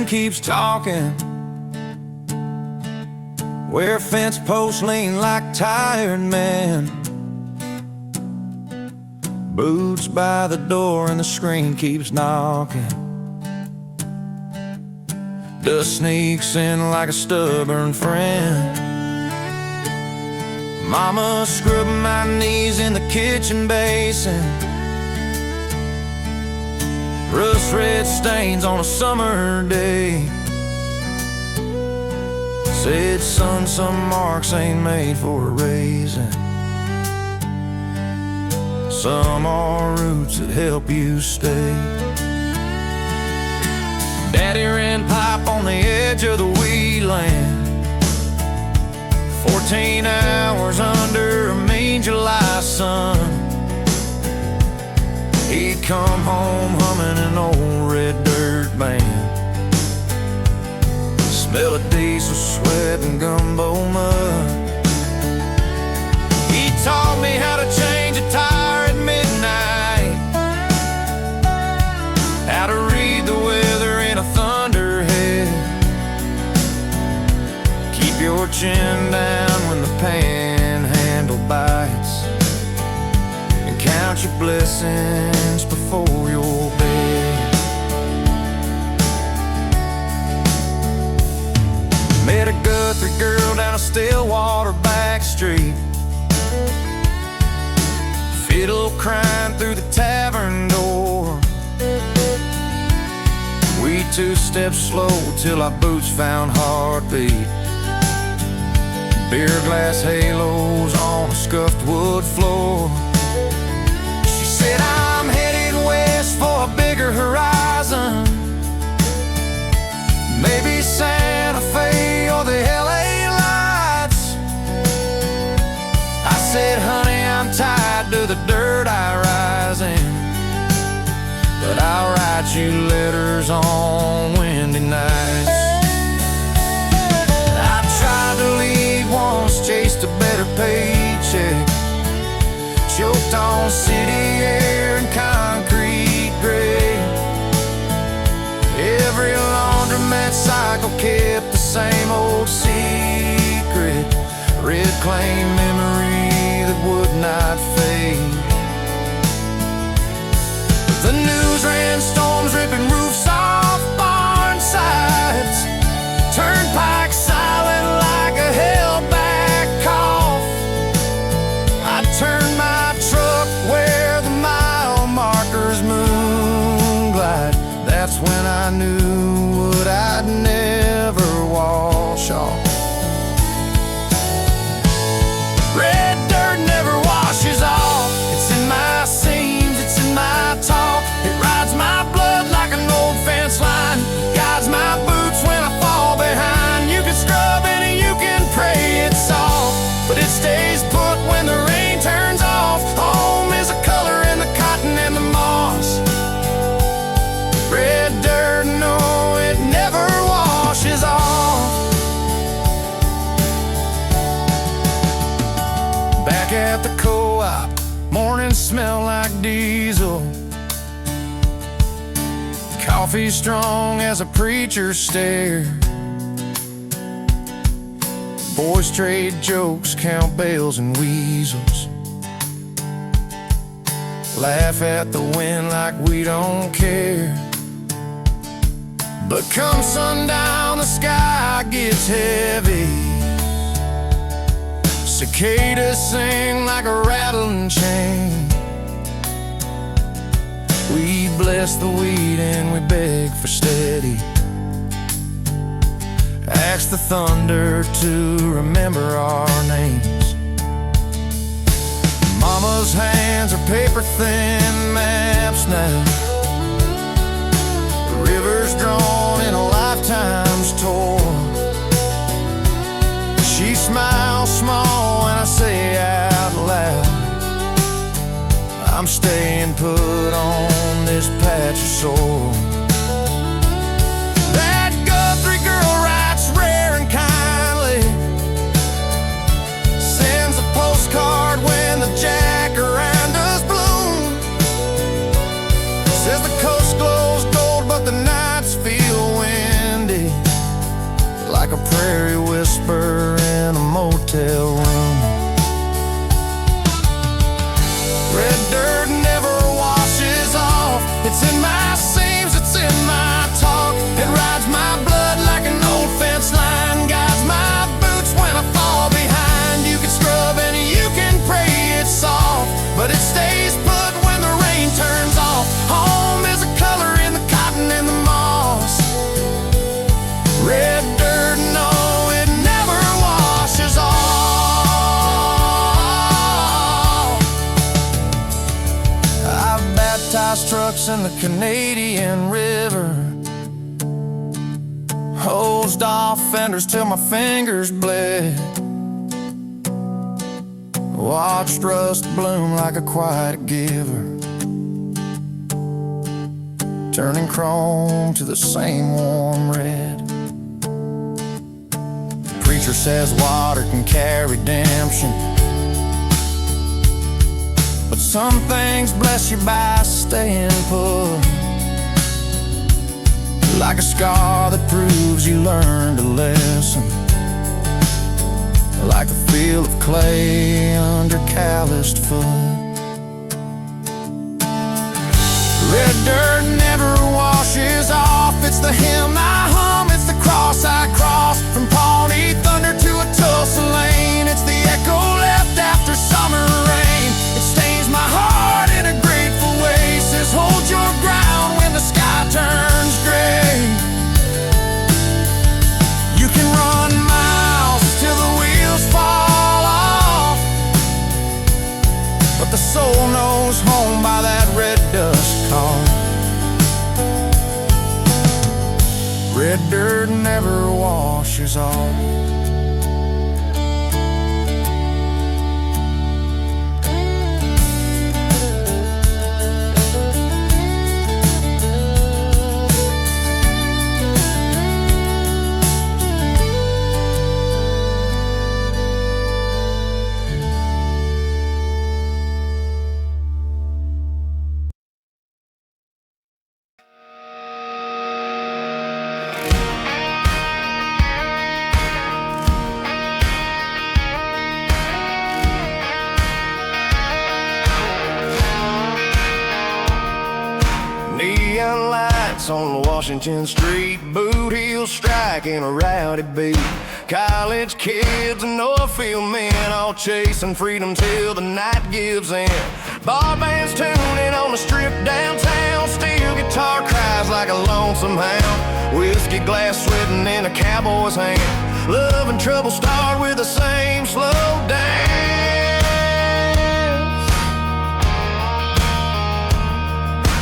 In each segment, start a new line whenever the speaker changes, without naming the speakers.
friend keeps talking, where fence posts lean like tired men. Boots by the door and the screen keeps knocking. Dust sneaks in like a stubborn friend. Mama scrubbing my knees in the kitchen basin. Rust red stains on a summer day. Said, son, some marks ain't made for erasing. Some are roots that help you stay. Daddy ran pipe on the edge of the wheatland. 14 hours under a mean July sun. He'd come home humming an old red dirt band. Smell of diesel sweat and gumbo mud. He taught me how to change a tire at midnight, how to read the weather in a thunderhead, keep your chin down when the panhandle bites, and count your blessings before your bed. Met a Guthrie girl down a Stillwater back street, fiddle crying through the tavern door. We two-step slow till our boots found heartbeat. Beer glass halos on a scuffed wood floor. She said, I'm headed west for a bigger horizon, maybe Santa Fe or the LA lights. I said, honey, I'm tied to the dirt I rise in, but I'll write you letters on windy nights. I tried to leave once, chased a better paycheck, choked on city air and concrete gray. Every laundromat cycle kept the same old secret, reclaimed memory that would not fade. The news ran storms ripping roofs off barn sides, Turnpike silent like a held-back cough. I turned my truck where the mile markers moonglide. That's when I knew what I'd never wash off. Red dirt never washes off. It's in my seams, it's in my talk. It rides my blood like an old fence line, guides my boots when I fall behind. You can scrub and you can pray it's soft, but it stays put when the rain turns off. Home is a color in the cotton and the moss. Red dirt, no, it never washes off. Back at the co-op, mornings smell like diesel. Coffee strong as a preacher stare. Boys trade jokes, count bells and weasels, laugh at the wind like we don't care. But come sundown, the sky gets heavy. Cicadas sing like a rattling chain. We bless the wheat and we beg for steady. Ask the thunder to remember our names. Mama's hands are paper thin maps now, rivers drawn in a lifetime's tour. She smiles small and I say out loud, I'm staying put on this patch of soil. That Guthrie girl writes rare and kindly, sends a postcard when the jacarandas bloom. Says the coast glows gold but the nights feel windy. hotel room. Red dirt never washes off. It's in my seams, it's in my talk. It rides my blood like an old fence line, guides my boots when I fall behind. You can scrub and you can pray it's soft, but it stays put when the rain turns off. Home is a color in the cotton and the moss. Red dirt, no, it never washes off. I've baptized trucks in the Canadian River, hosed off fenders till my fingers bled, watched rust bloom like a quiet giver, turning chrome to the same warm red. Preacher says water can carry redemption, but some things bless you by staying put, like a scar that proves you learned a lesson, like a field of clay under calloused foot. Red dirt never washes off. It's the hymn I hum, it's the cross I cross. From Pawnee thunder to a Tulsa lane, it's the echo left after summer rain. It stains my heart in a grateful way, says hold your ground when the sky turns gray. You can run miles till the wheels fall off, but the soul knows home by that red dust call. Red dirt never washes off. Neon lights on Washington Street, boot heels striking a rowdy beat. College kids and Oilfield men all chasing freedom till the night gives in. Bar bands tuning on the strip downtown, steel guitar cries like a lonesome hound. Whiskey glass sweating in a cowboy's hand. Love and trouble start with the same slow dance.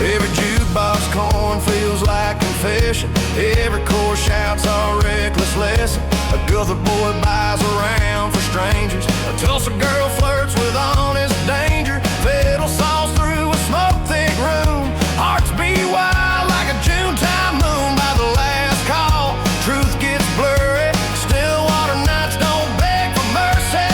Every jukebox corn feels like confession. Every chorus shouts our reckless lesson. A Guthrie boy buys around for strangers. A Tulsa girl flirts with honest danger. Fiddle saws through a smoke-thick room. Hearts beat wild like a June-time moon by the last call. Truth gets blurry. Stillwater nights don't beg for mercy.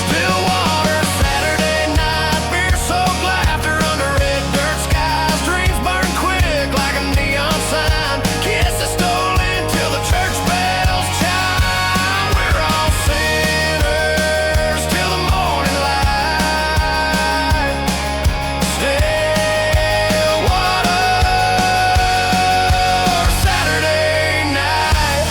Stillwater, Saturday night, beer-soaked laughter under red dirt skies. Dreams burn quick like a neon sign. Kisses stolen till the church bells chime. We're all sinners till the morning light. Stillwater, Saturday night.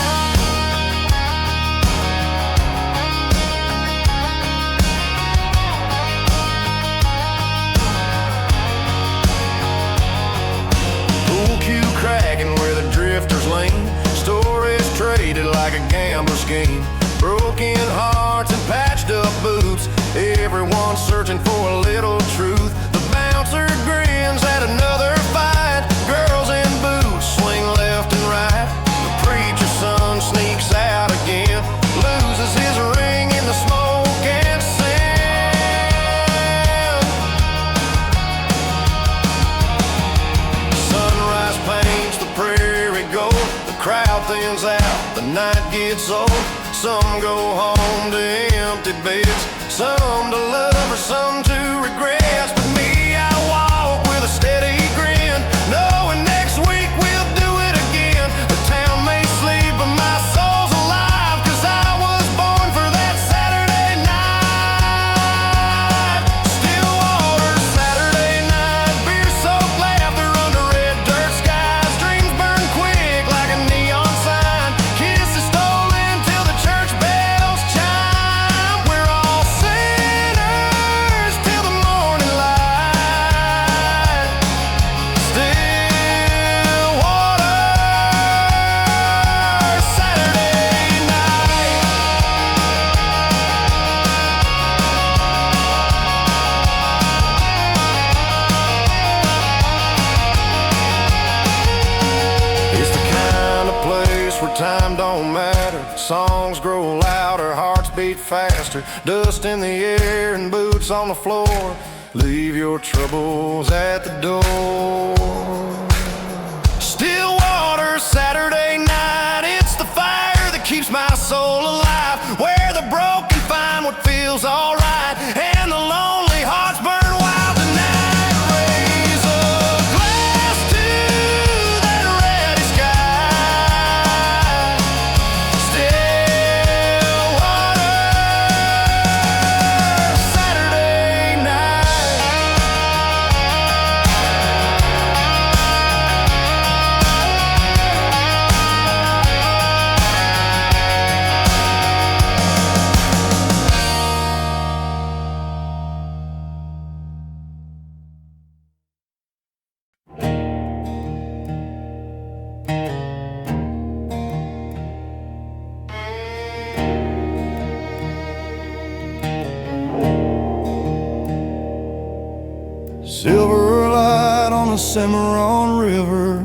Pool cue cracking where the drifters lean. Stories traded like a gambler scheme. Broken hearts and patched up boots. Everyone searching for a little truth. The bouncer grins at another fight. Girls in boots swing left and right. The preacher's son sneaks out again. Loses his ring in the smoke and sand. Sunrise paints the prairie gold. The crowd thins out, the night gets old. Some go home to empty beds, some to lovers, some to regrets. But me, I walk with a steady grin, knowing next week we'll do it again. The town may sleep, but my soul's alive, 'cause I was time don't matter. Songs grow louder, hearts beat faster. Dust in the air and boots on the floor. Leave your troubles at the door. Stillwater, Saturday night. It's the fire that keeps my soul alive. Where the broken find what feels alright, and the lonely hearts burn wild tonight. Raise a glass to that reddy sky. Stillwater, Saturday night. Silver light on the Cimarron River.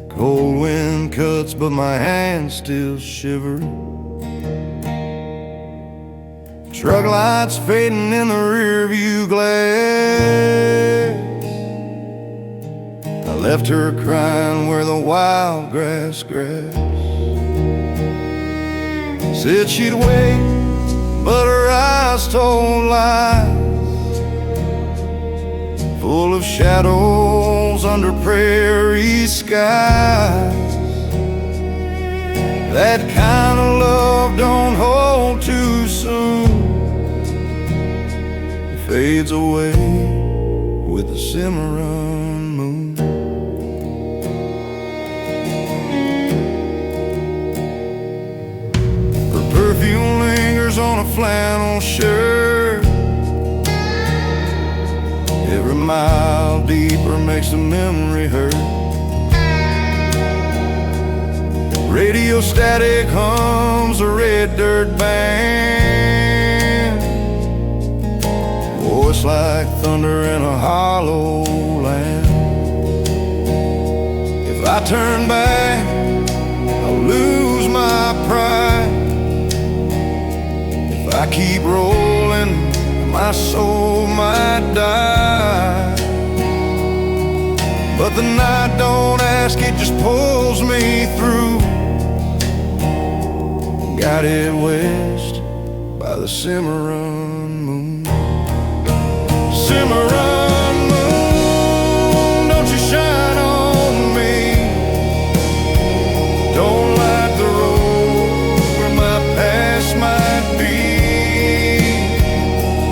Cold wind cuts, but my hands still shiver. Truck lights fading in the rearview glass. I left her crying where the wild grass grass. Said she'd wait, but her eyes told lies, full of shadows under prairie skies. That kind of love don't hold too soon. It fades away with the Cimarron Moon. Her perfume lingers on a flannel shirt. Every mile deeper makes the memory hurt. Radio static hums a red dirt band. Voice like thunder in a hollow land. If I turn back, I'll lose my pride. If I keep rolling, my soul might die. But the night don't ask, it just pulls me through. Guided west by the Cimarron Moon. Cimarron Moon, don't you shine on me. Don't light the road where my past might be.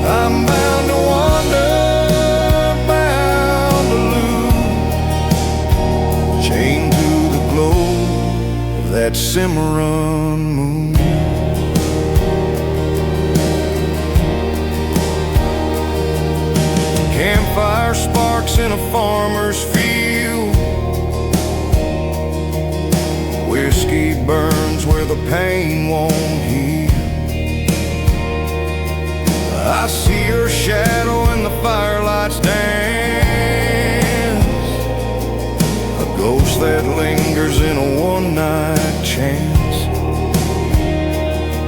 I'm bound to wander, bound to lose, chained to the glow of that Cimarron Moon. Campfire sparks in a farmer's field. Whiskey burns where the pain won't heal. I see her shadow in the firelight's dance, a ghost that lingers in a one-night chance.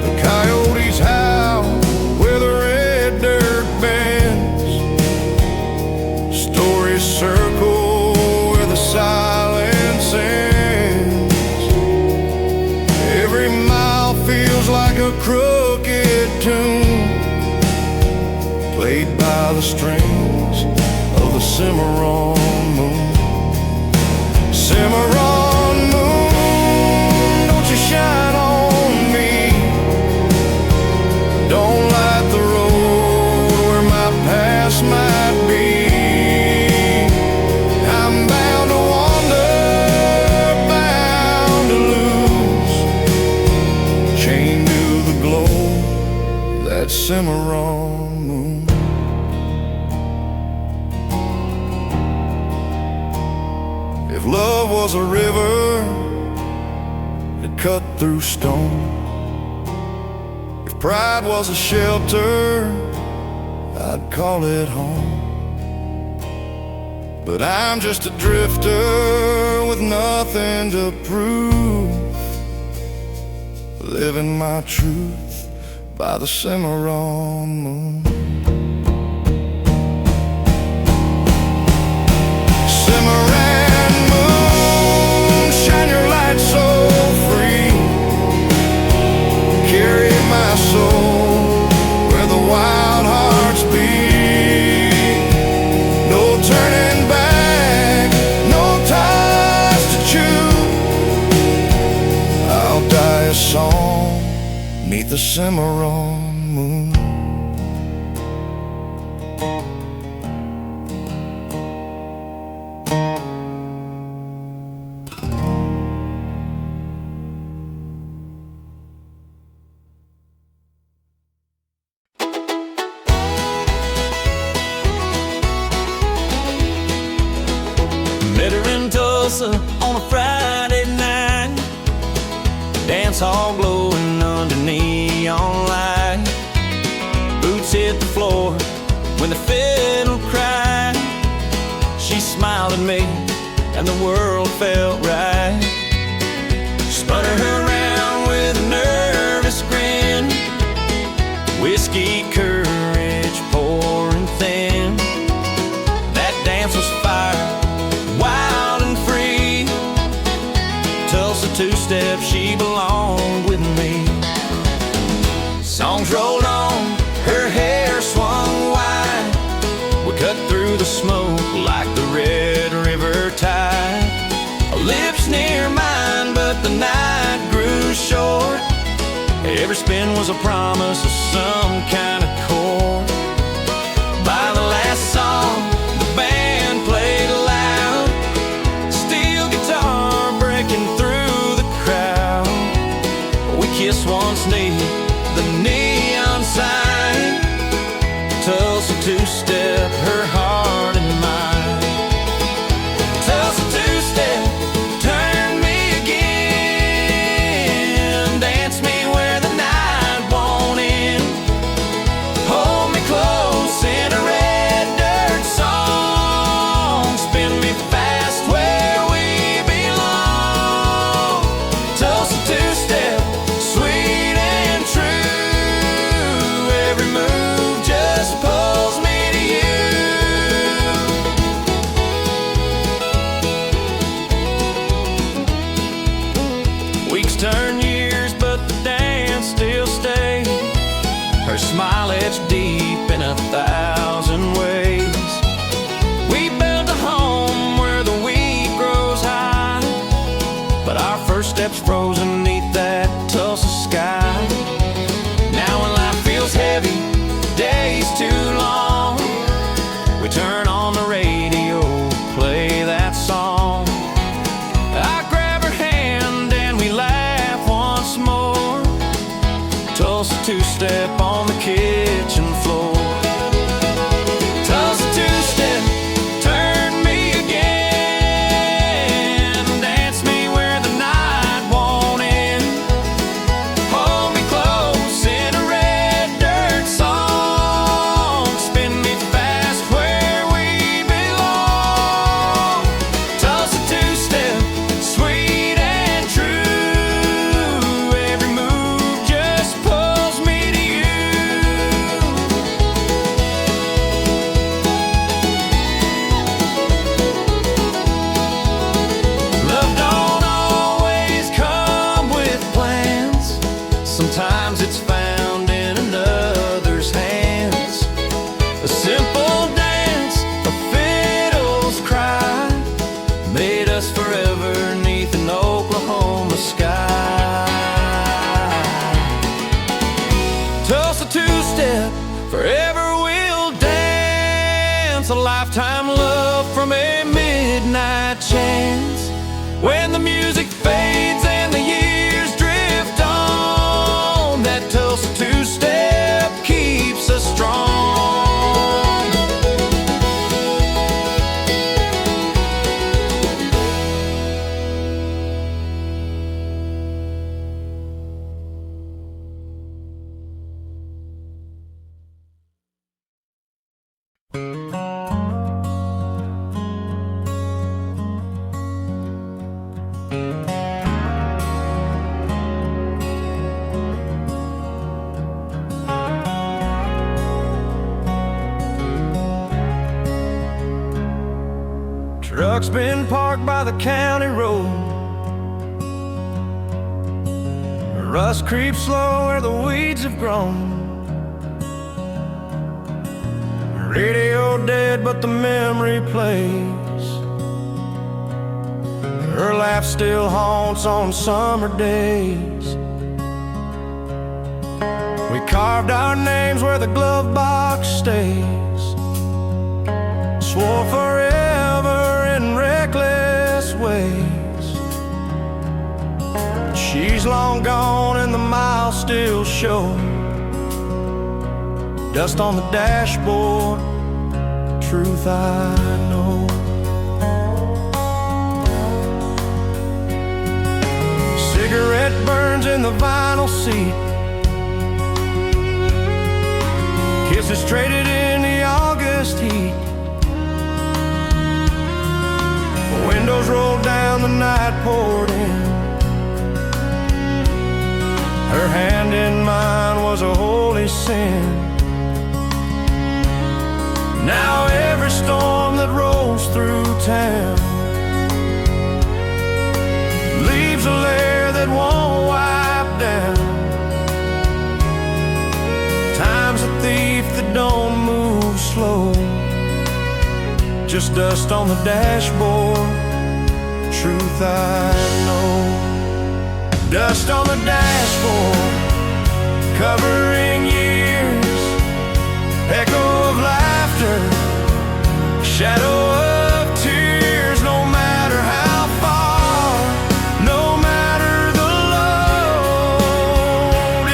The coyotes howl where the red dirt bends. Stories circle where the silence ends. Every mile feels like a crooked tune, played by the strings of the Cimarron Moon. Cimarron Moon, don't you shine on me. Don't light the road where my past might be. I'm bound to wander, bound to lose, chained to the glow of that Cimarron Moon. If love was a river, it cut through stone. If pride was a shelter, I'd call it home. But I'm just a drifter with nothing nothing to prove, living my truth by the Cimarron Moon. Cimarron Moon, shine your light so free, carry my soul where the wild hearts beat. No turning back, no ties to chew. I'll die a song 'neath the Cimarron Moon.
Met her in Tulsa on a Friday night, dance hall glowing under neon light. Boots hit the floor when the fiddle cried. She smiled at me and the world felt right. Spun her around with a nervous grin, whiskey courage pouring thin. That dance was fire, wild and free. Tulsa Two-Step, she belonged with me. Songs rolled on, her hair swung wide. We cut through the smoke like the Red River tide. Her lips near mine, but the night grew short. Every spin was a promise of some kind of chord. By the last song, the band played loud, steel guitar breaking through the crowd. We kissed once neath the neon sign, Tulsa Two-Step, her heart and mine. Tulsa Two-Step, turn me again, dance me where the night won't end. Hold me close in a red dirt song, spin me fast where we belong. Tulsa Two-Step, sweet and true, every move just pulls me to you. Weeks turn years, but the dance still stays. Her smile etched deep in 1,000 ways. We built a home where the wheat grows high, but our first steps frozen neath that Tulsa sky. Now when life feels heavy, days too long, we turn on the radio, play that song. I grab her hand and we laugh once more. Tulsa Two-Step on the kitchen floor. Tulsa Two-Step, turn me again, dance me where the night won't end. Hold me close in a red dirt song, spin me fast where we belong. Tulsa Two-Step, sweet and true, every move just pulls me to you. Love don't always come with plans. Sometimes it's found in another's hands. A simple dance, a fiddle's cry, made us forever neath an Oklahoma sky. Tulsa Two-Step, forever we'll dance. A lifetime love from a midnight chance. When the music fades and the years drift on, that Tulsa Two-Step keeps us strong. truck's been parked by the county road. Rust creeps slow where the weeds have grown. Radio dead, but the memory plays. Her laugh still haunts on summer days. We carved our names where the glove box stays. Swore forever in reckless ways. She's long gone and the miles still show. Dust on the dashboard, truth I know. Cigarette burns in the vinyl seat. Kisses traded in the August heat. Windows rolled down, the night poured in. Her hand in mine was a holy sin. Now every storm that rolls through town leaves a lair that won't wipe down. Time's a thief that don't move slow. Just dust on the dashboard, truth I know. Dust on the dashboard, covering years. Echo of laughter, shadow of tears. No matter how far, no matter the load,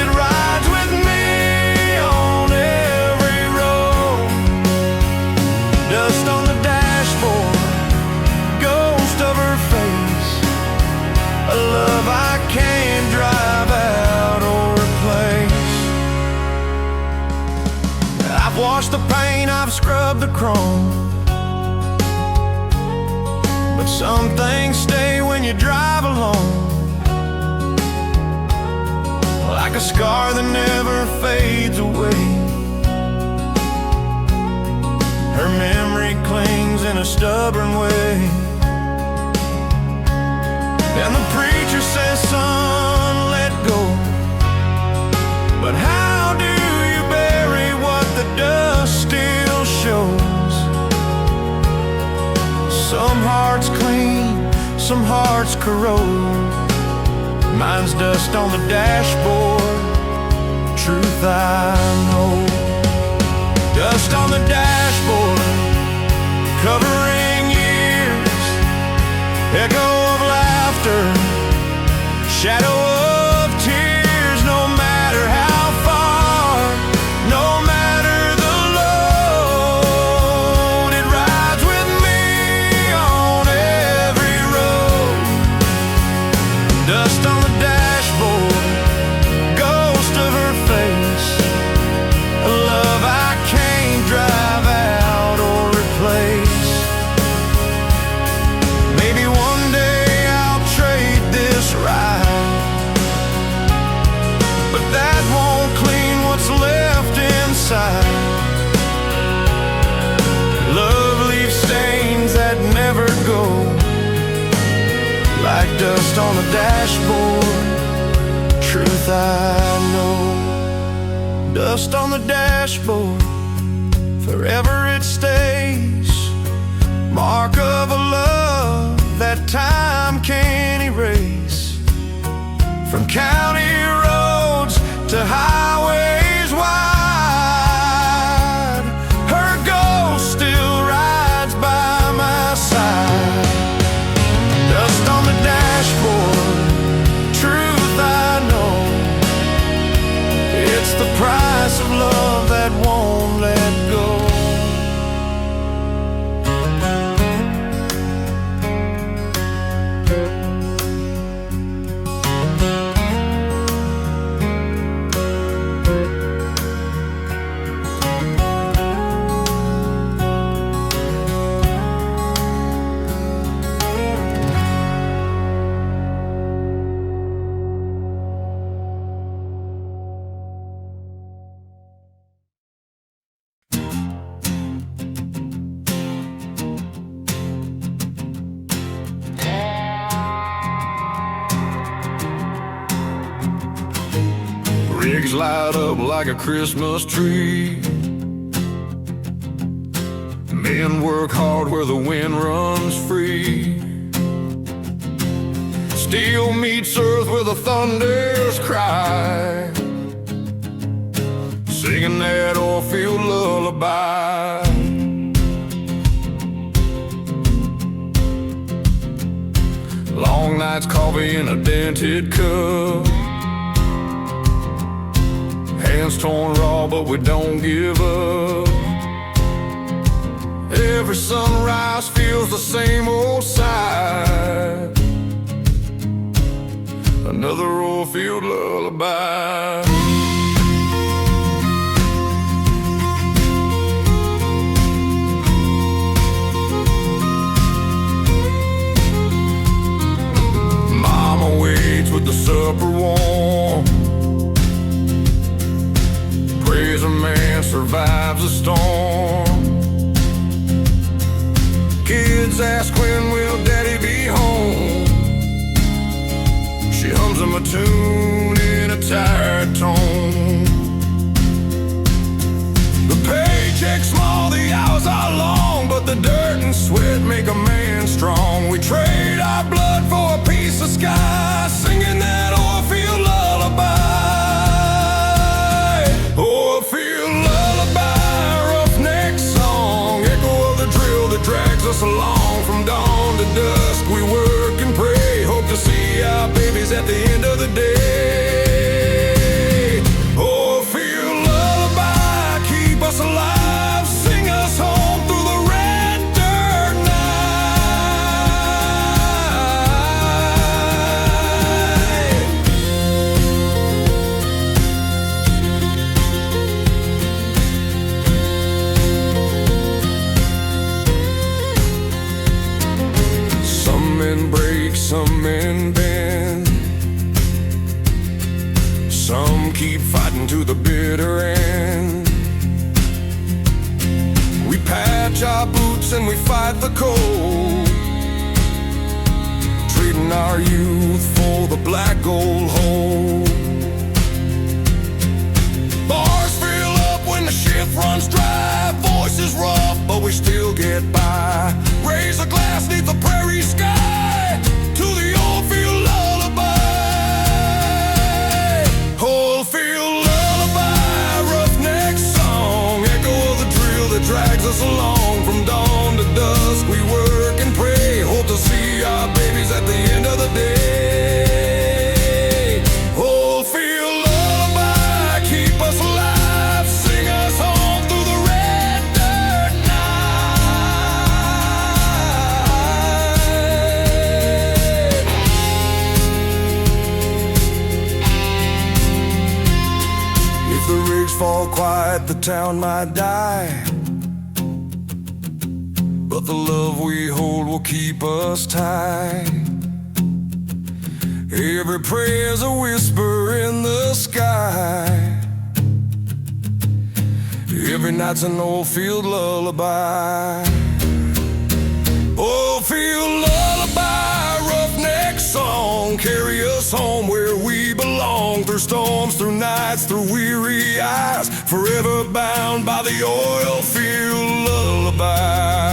it rides with me on every road. Dust on the dashboard, ghost of her face. A love I can't drive out or replace. I've washed the paint, I've scrubbed the chrome, but some things stay when you drive alone. Like a scar that never fades away. Her memory clings in a stubborn way. And the preacher says, son, let go. But how do you bury what the dust still shows? Some hearts clean, some hearts corrode. Mine's dust on the dashboard, truth I know. Dust on the dashboard, covering years. Echo of laughter, shadow of tears. No matter how far, no matter the load, it rides with me on every road. Dust on the dashboard, ghost of her face. A love I can't drive out or replace. Maybe one day I'll trade this ride, but that won't clean what's left inside. Love leaves stains that never go, like dust on the dashboard, truth I know. Dust on the dashboard, forever it stays. Mark of a love that time can't erase. From county roads to highways wide, her ghost still rides by my side. Dust on the dashboard, truth I know. It's the price of love that won't let go. Legs light up like a Christmas tree. Men work hard where the wind runs free. Steel meets earth with a thunder's cry, singing that Oilfield lullaby. Long nights, coffee in a dented cup, hands torn raw, but we don't give up. Every sunrise feels the same old sight, another Oilfield lullaby. Mama waits with the supper warm, prays a man survives a storm. Kids ask when will daddy be home. She hums him a tune in a tired tone. The paycheck's small, the hours are long, but the dirt and sweat make a man strong. We trade our blood for a piece of sky, singing that Oilfield lullaby. Oilfield lullaby, roughneck song, echo of the drill that drags us along. From dawn to dusk we work and pray, hope to see our babies at the end of the day. Oilfield lullaby, keep us alive, sing us home through the red dirt night. Some men break, some men bend, some keep fighting to the bitter end. We patch our boots and we fight the cold, trading our youth for the black gold hole. Bars fill up when the shift runs dry, voices rough but we still get by. Raise a glass neath the prairie sky to the Oilfield lullaby. Oilfield lullaby, roughneck song, echo of the drill that drags us along. From dawn to dusk we work and pray, hope to see our babies at the end of the day. Oilfield lullaby, keep us alive, sing us home through the red dirt night. If the rigs fall quiet, the town might die, but the love we hold will keep us tight. Every prayer's a whisper in the sky, every night's an Oilfield lullaby. Oilfield lullaby, roughneck song, carry us home where we belong. Through storms, through nights, through weary eyes, forever bound by the Oilfield lullaby.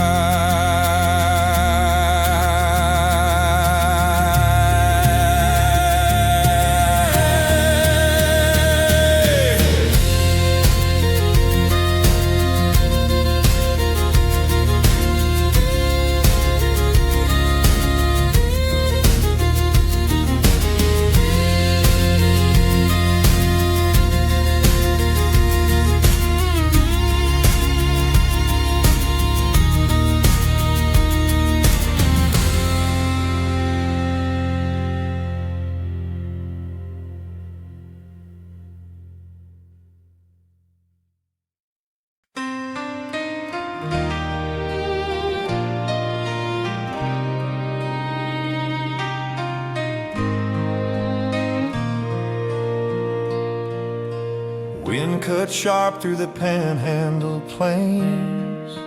Wind cut sharp through the Panhandle plains,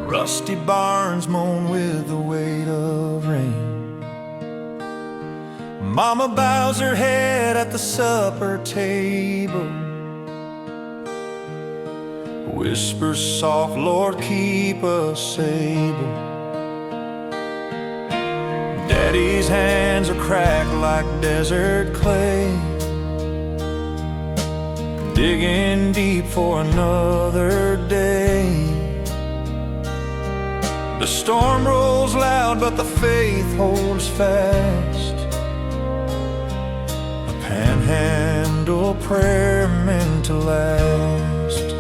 rusty barns moan with the weight of rain. Mama bows her head at the supper table, whispers soft, Lord, keep us able. Daddy's hands are cracked like desert clay, digging deep for another day. The storm rolls loud, but the faith holds fast. A panhandle prayer meant to last.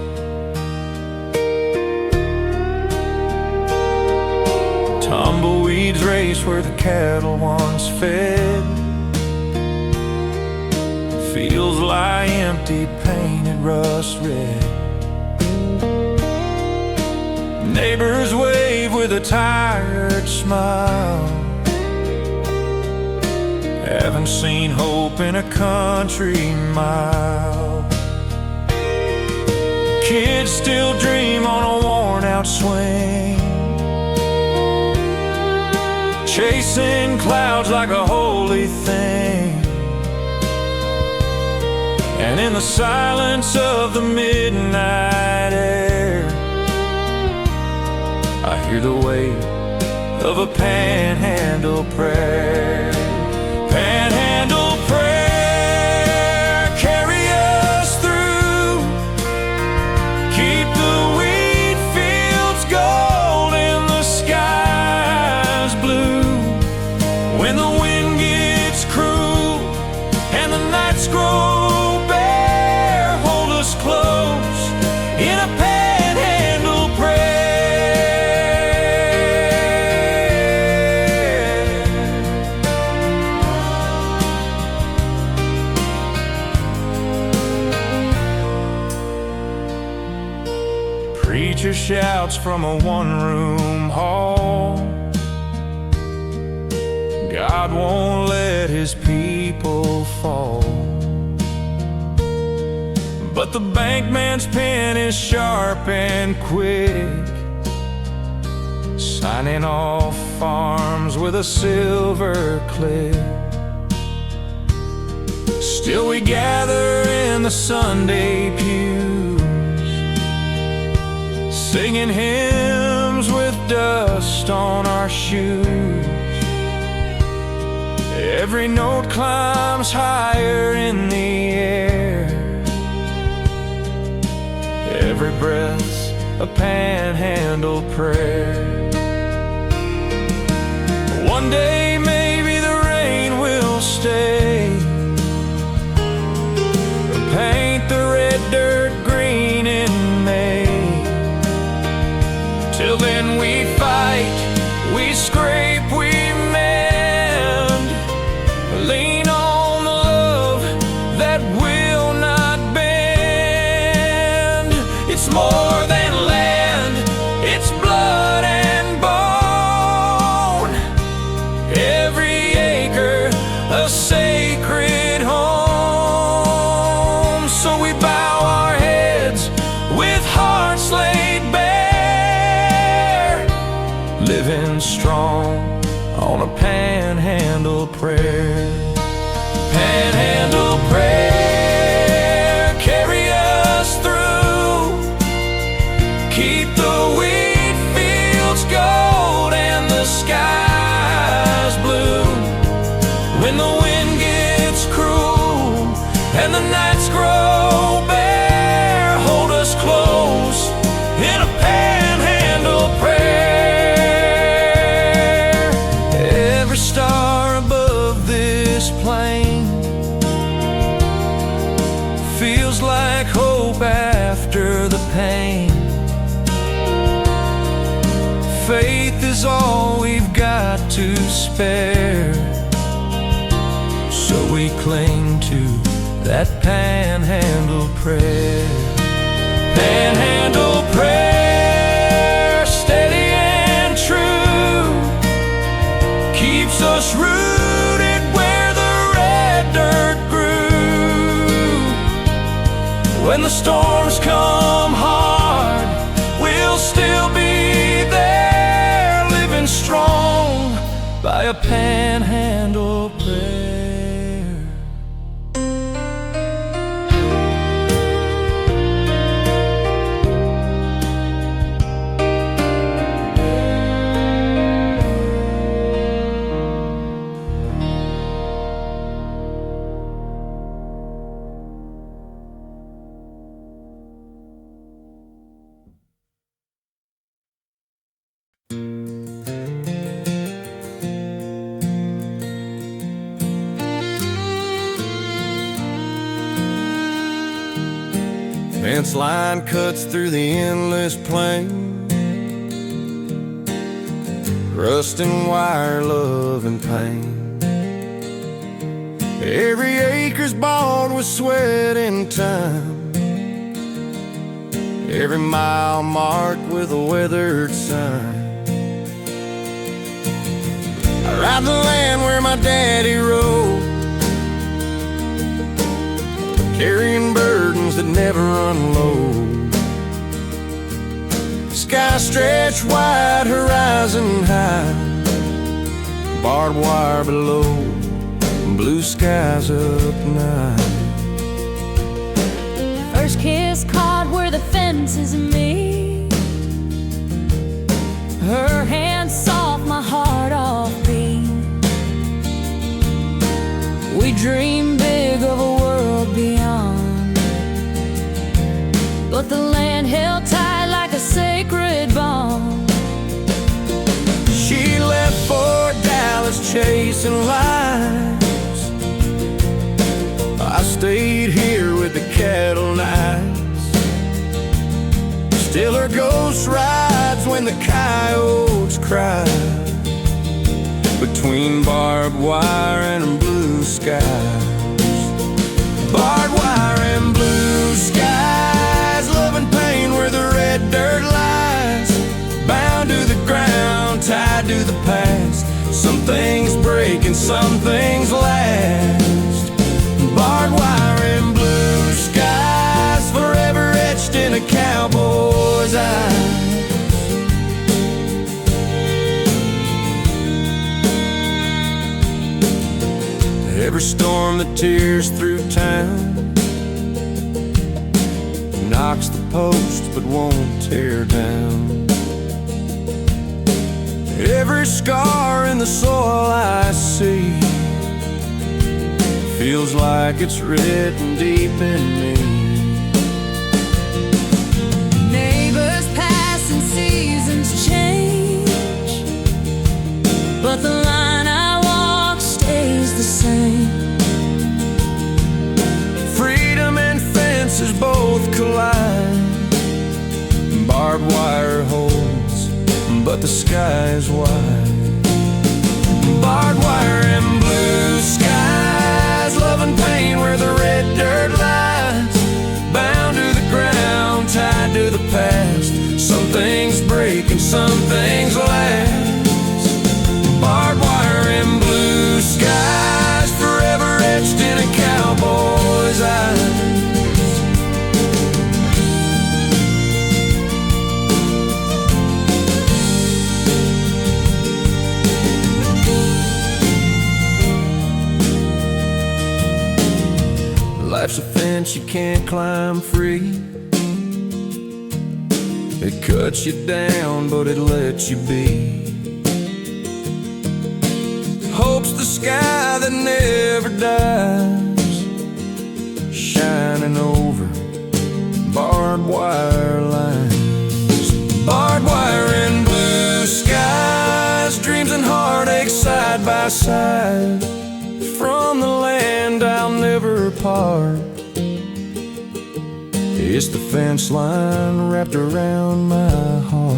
Tumbleweeds race where the cattle once fed. Fields lie empty, painted rust red. Neighbors wave with a tired smile. Haven't seen hope in a country mile. Kids still dream on a worn-out swing, chasing clouds like a holy thing. And in the silence of the midnight air, I hear the weight of a panhandle prayer. Panhandle prayer, carry us through. Keep the wheat fields gold and the skies blue. When the wind gets cruel and the nights grow bare, hold us close in a panhandle prayer. Preacher shouts from a one-room hall, God won't let his people fall. But the bankman's pen is sharp and quick, signing off farms with a silver click. Still we gather in the Sunday pews, singing hymns with dust on our shoes. Every note climbs higher in the air, every breath's a panhandle prayer. One day maybe the rain will stay, or paint the red dirt green in May. Till then we fight, we scrape, we mend, lean on the love that will not bend. It's more than land, it's blood and bone. Every acre a sacred home. So we bow our heads with hearts laid bare, living strong on a panhandle prayer. Panhandle prayer, carry us through. Keep the wheat fields gold and the skies blue. When the wind gets cruel and the nights grow bare, hold us close in a panhandle prayer. Every star above this plain feels like hope after the pain. Faith is all we've got to spare, so we cling to that panhandle prayer. Panhandle prayer, steady and true, keeps us rooted where the red dirt grew. When the storms come hard, we'll still be there, living strong by a panhandle prayer. fence line cuts through the endless plain, rusting wire, love and pain. Every acre's bought with sweat and time, every mile marked with a weathered sign. I ride the land where my daddy rode, carrying burdens that never unload. Sky stretched wide, horizon high, barbed wire below, blue skies up night.
First kiss caught where the fences meet, her hand soft, my heart off beat. We dream big of a world beyond, but the land held tight like a sacred bond.
She left for Dallas chasing lights, I stayed here with the cattle nights. Still her ghost rides when the coyotes cry, between barbed wire and blue skies. Barbed wire and blue skies, love and pain where the red dirt lies, bound to the ground, tied to the past. Some things break and some things last. Barbed wire and blue skies, forever etched in a cowboy's eyes. Every storm that tears through town knocks the post but won't tear down. Every scar in the soil I see feels like it's written deep in me.
Neighbors pass and seasons change, but the line I walk stays the same.
Freedom and fences both collide, barbed wire holds, but the sky is wide. Barbed wire and blue skies, love and pain where the red dirt lies, bound to the ground, tied to the past. Some things break and some things last. Barbed wire and blue skies, forever etched in a cowboy's eyes. Life's a fence you can't climb free. It cuts you down, but it lets you be. Hope's the sky that never dies, shining over barbed wire lines. Barbed wire and blue skies, dreams and heartaches side by side. From the land I'll never part, it's the fence line wrapped around my heart.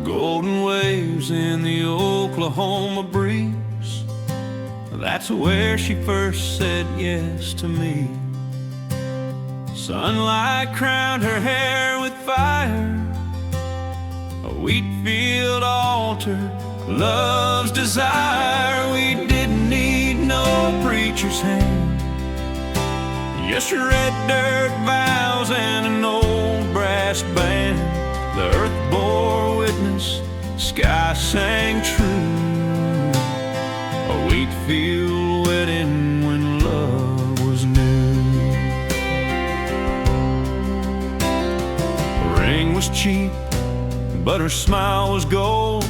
Golden waves in the Oklahoma breeze, that's where she first said yes to me. Sunlight crowned her hair with fire, a Wheatfield altar, love's desire. We didn't need no preacher's hand, just red dirt vows and an sky sang true. A Wheatfield wedding when love was new. Her ring was cheap, but her smile was gold.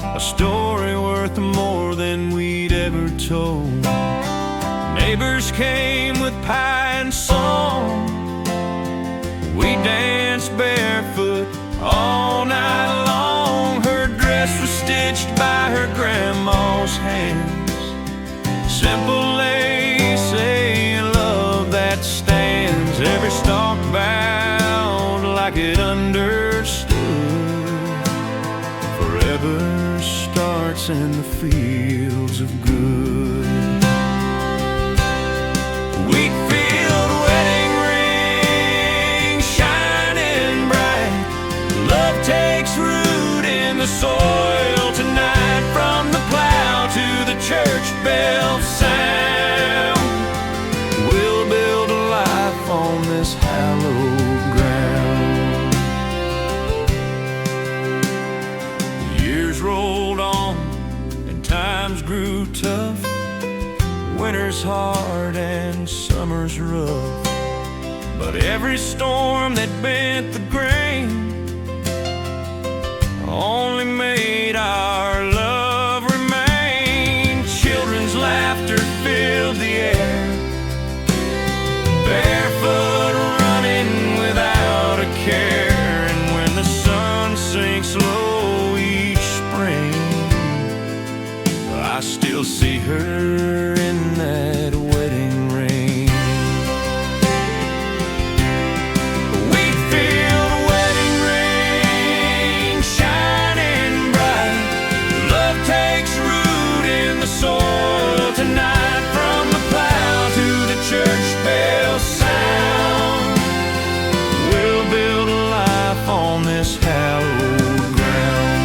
A story worth more than we'd ever told. Neighbors came with pie and song. We danced barefoot all night long. Her dress was stitched by her grandma's hands. Simple lace, a love that stands. Every stalk bowed like it understood. Forever starts in the fields of good. Wheatfield wedding ring shining bright. Love takes root in the soil tonight. From the plow to the church bell sound, we'll build a life on this hallowed ground. Years rolled on and times grew tough. Winter's hard and summer's rough, but every storm that bent the grain only made our love remain. Children's laughter filled the air, barefoot running without a care. And when the sun sinks low each spring, I still see her in that wedding ring. Wheatfield wedding ring shining bright. Love takes root in the soil tonight. From the plow to the church bell sound, we'll build a life on this hallowed ground.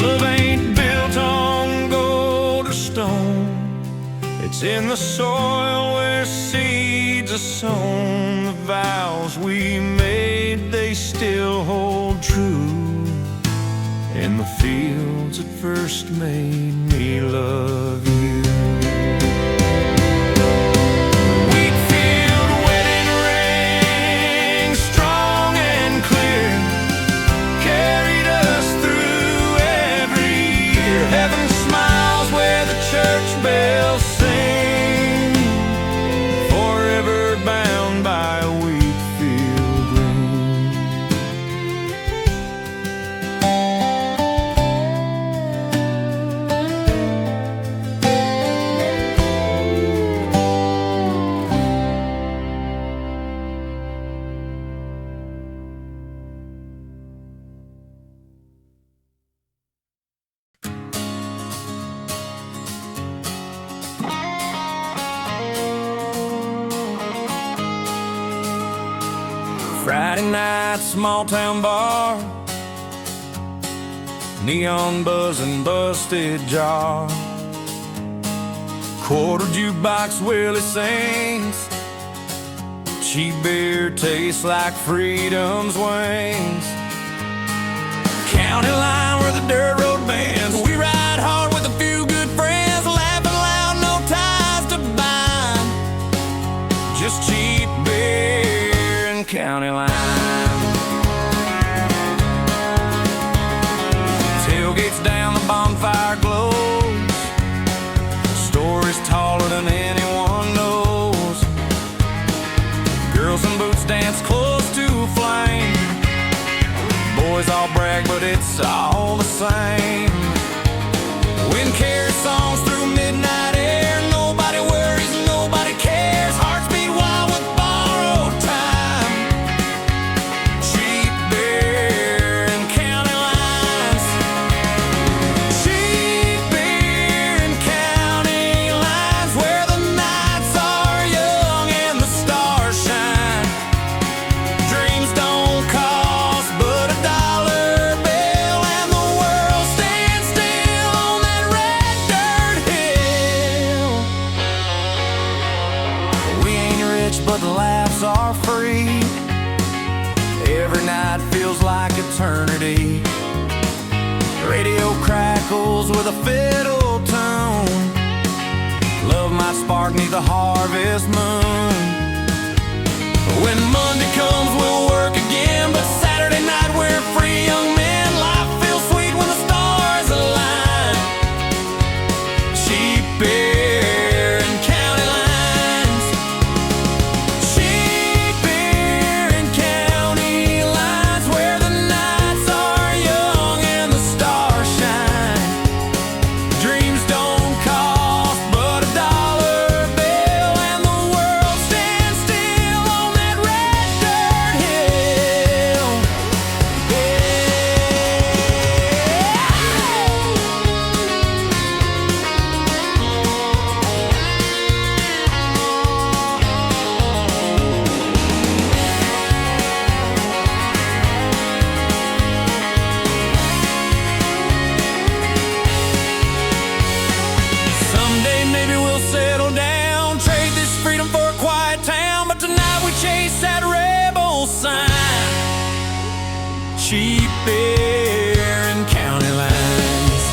Love ain't built on gold or stone. It's in the soil where seeds are sown. The vows we made, they still hold true. In the fields that first made me love you. Wheatfield wedding ring, strong and clear, carried us through every year. Heaven smiles where the church bells sing, forever bound by a Wheatfield ring. Friday night, small town bar, neon buzzing, busted jar, quarter jukebox, Willie sings. Cheap beer tastes like freedom's wings. County line where the dirt road bends. We ride hard with a few good friends, laughing loud, no ties to bind. Just cheap beer and county line. Tailgates down, the bonfire glows. Stories taller than anyone knows. Girls in boots dance close to a flame. Boys all brag, but it's all the same. Wind carries songs through midnight air. Nobody worries, nobody cares. Hearts beat wild with borrowed time. Cheap beer and county lines. Cheap beer and county lines, where the nights are young and the stars shine. Dreams don't cost but $1 bill, and the world stands
eternity. Radio crackles with a fiddle tune. Love might spark 'neath the harvest moon. When Monday comes we'll work again, but Saturday night we're free young men. Life feels sweet when the stars align. Sheep beer and county lines. Sheep beer and county lines, where the nights are young and the stars shine. Dreams don't cost but a dollar bill, and the world stands still on that red dirt hill. Someday maybe we'll settle down, trade this freedom for a quiet town, but tonight we chase that rebel sign. Cheap beer and county lines.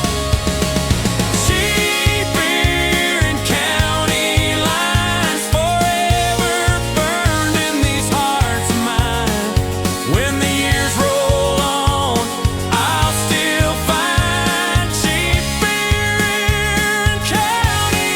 Cheap beer and county lines, forever burned in these hearts of mine. When the years roll on, I'll still find cheap beer and county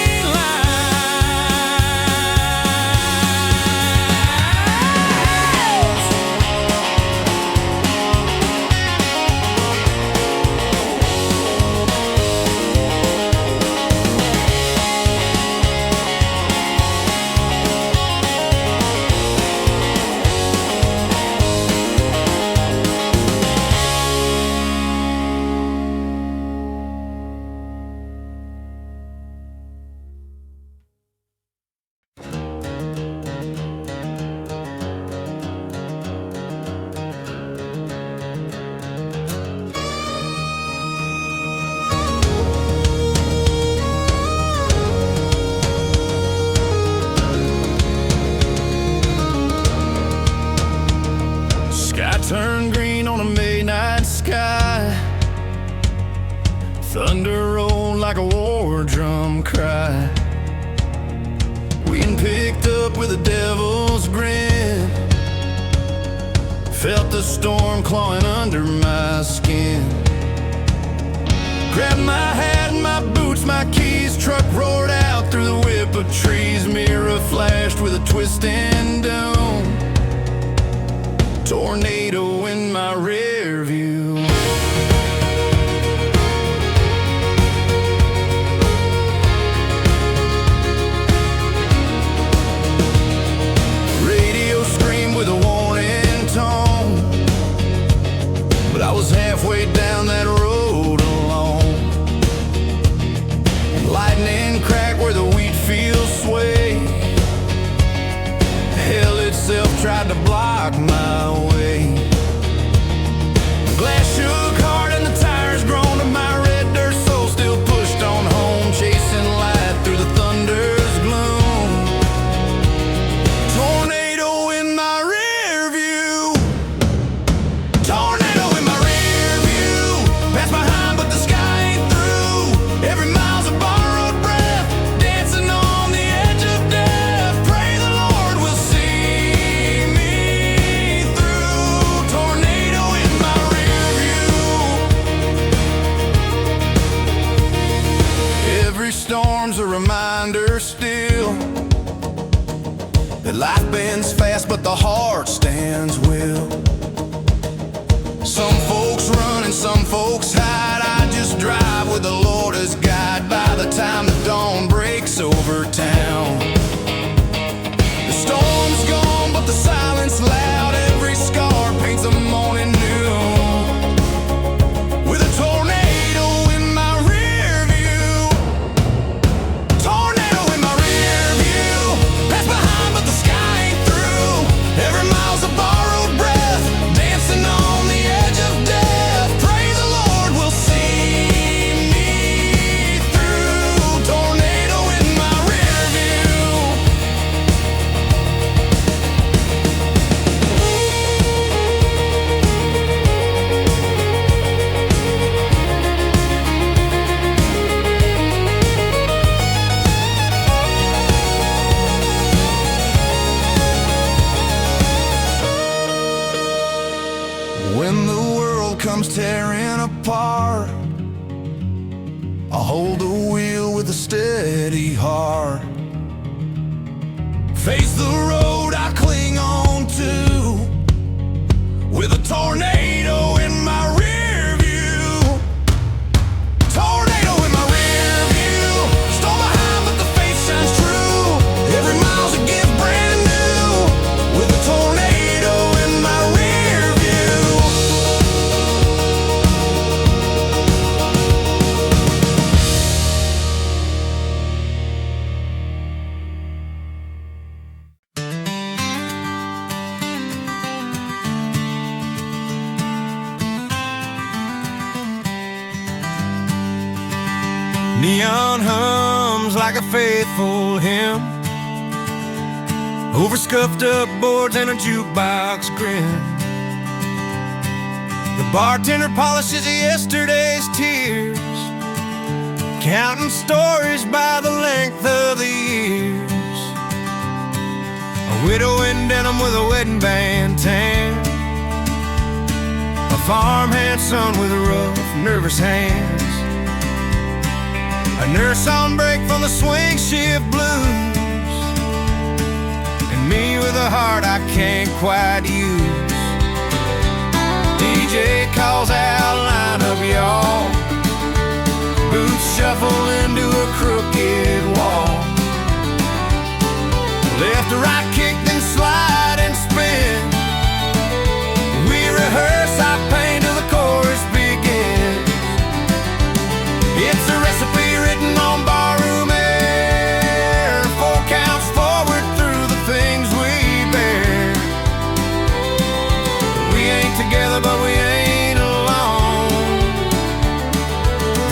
Sky turned green on a May night sky. Thunder rolled like a war drum cry. Wind picked up with a devil's grin. Felt the storm clawing under my skin. Grabbed my hat and my boots, my keys. Truck roared out through the whip of trees. Mirror flashed with a twisting dome. Tornado in my rear view. Radio screamed with a warning tone, but I was halfway down that road alone. Lightning cracked where the Wheatfield sway. Hell itself tried to block my way. Glass shook hard and the tires groaned, and my red dirt soul still pushed on home, chasing light through the thunder's gloom. Tornado in my rear view. Tornado in my rear view. Pass behind but the sky ain't through. Every mile's a borrowed breath, dancing on the edge of death. Pray the Lord will see me through. Tornado in my rear view. Every storm's a reminder still that life bends fast but the heart stands well. Some folks run and some folks hide. I just drive with the Lord as guide. By the time the dawn breaks over town, the storm's gone but the silence loud. Every scar paints a morning new. With a tornado in my rear view. Tornado in my rear view. Pass behind but the sky ain't through. Every mile's a borrowed breath, dancing on the edge of death. Pray the Lord will see me through. Tornado in my rear view. hold the wheel with a steady heart. Face the road I cling on to, with a tornado in my rear view. Tornado in my rear view. Storm behind but the face shines true. Every mile's a gift brand new, with a tornado in my rear view. Neon hums like a faithful hymn over scuffed up boards and a jukebox grin. The bartender polishes yesterday's tears, counting stories by the length of the years. A widow in denim with a wedding band tan, a farmhand son with rough, nervous hands, a nurse on break from the swing shift blues, and me with a heart I can't quite use. DJ calls out, line up y'all. Boots shuffle into a crooked wall. Left to right kick, then slide and spin. We rehearse our pain till the chorus begins. It's a recipe written on barroom air, 4 counts forward through the things we bear. We ain't together but we ain't alone,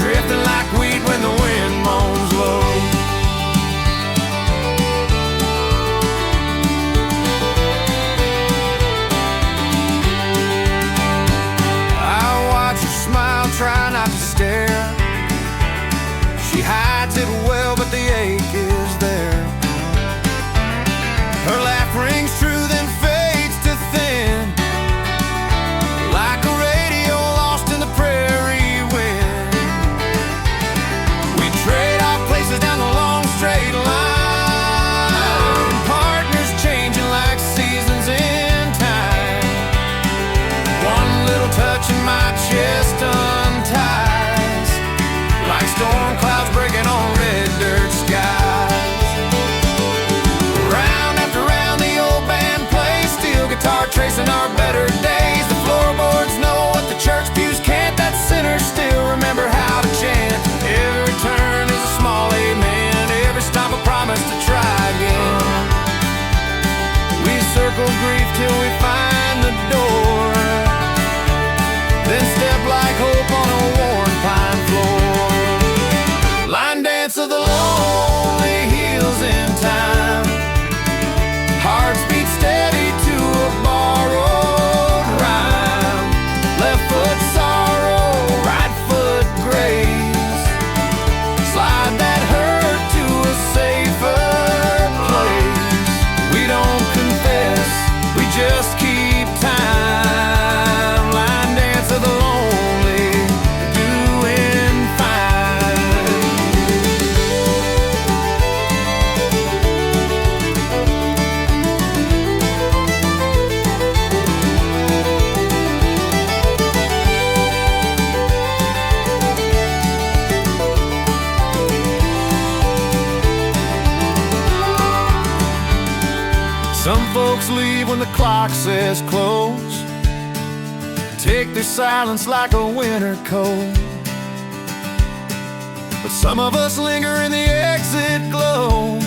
drifting like weed when the wind moans low. I watch her smile, try not to stare. She hides it well, but the ache is there. Her laugh rings true, then fades to thin, like a radio lost in the prairie wind. We trade our places down the long straight line, partners changing like seasons in time. One little touch and my chest unties, like storm clouds breaking on red dirt skies. Round after round the old band plays, steel guitar tracing our better days. The floorboards know what the church pews can't, that sinners still remember how to chant. Every turn is a small amen, every stop a promise to try again. We circle grief till we find the door, then step like hope on a worn pine floor. Line dance of the lonely heals in time, hearts beat steady to a borrowed rhyme. Left foot sorrow, right foot grace, slide that hurt to a safer place. We don't confess, we just keep time. Line dance of the lonely, doing fine. Some folks leave when the clock says close, take their silence like a winter cold. But some of us linger in the exit glow,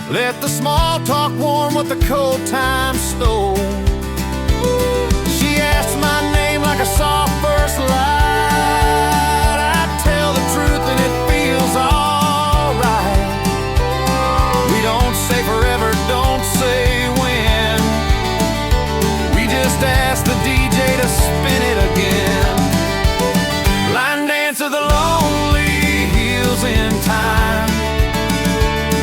let the small talk warm what the cold time stole. She asked my name like a soft first light. I tell the truth and it feels alright. We don't say forever, don't say when, we just ask the DJ to spin it again. Line dance of the lonely heals in time,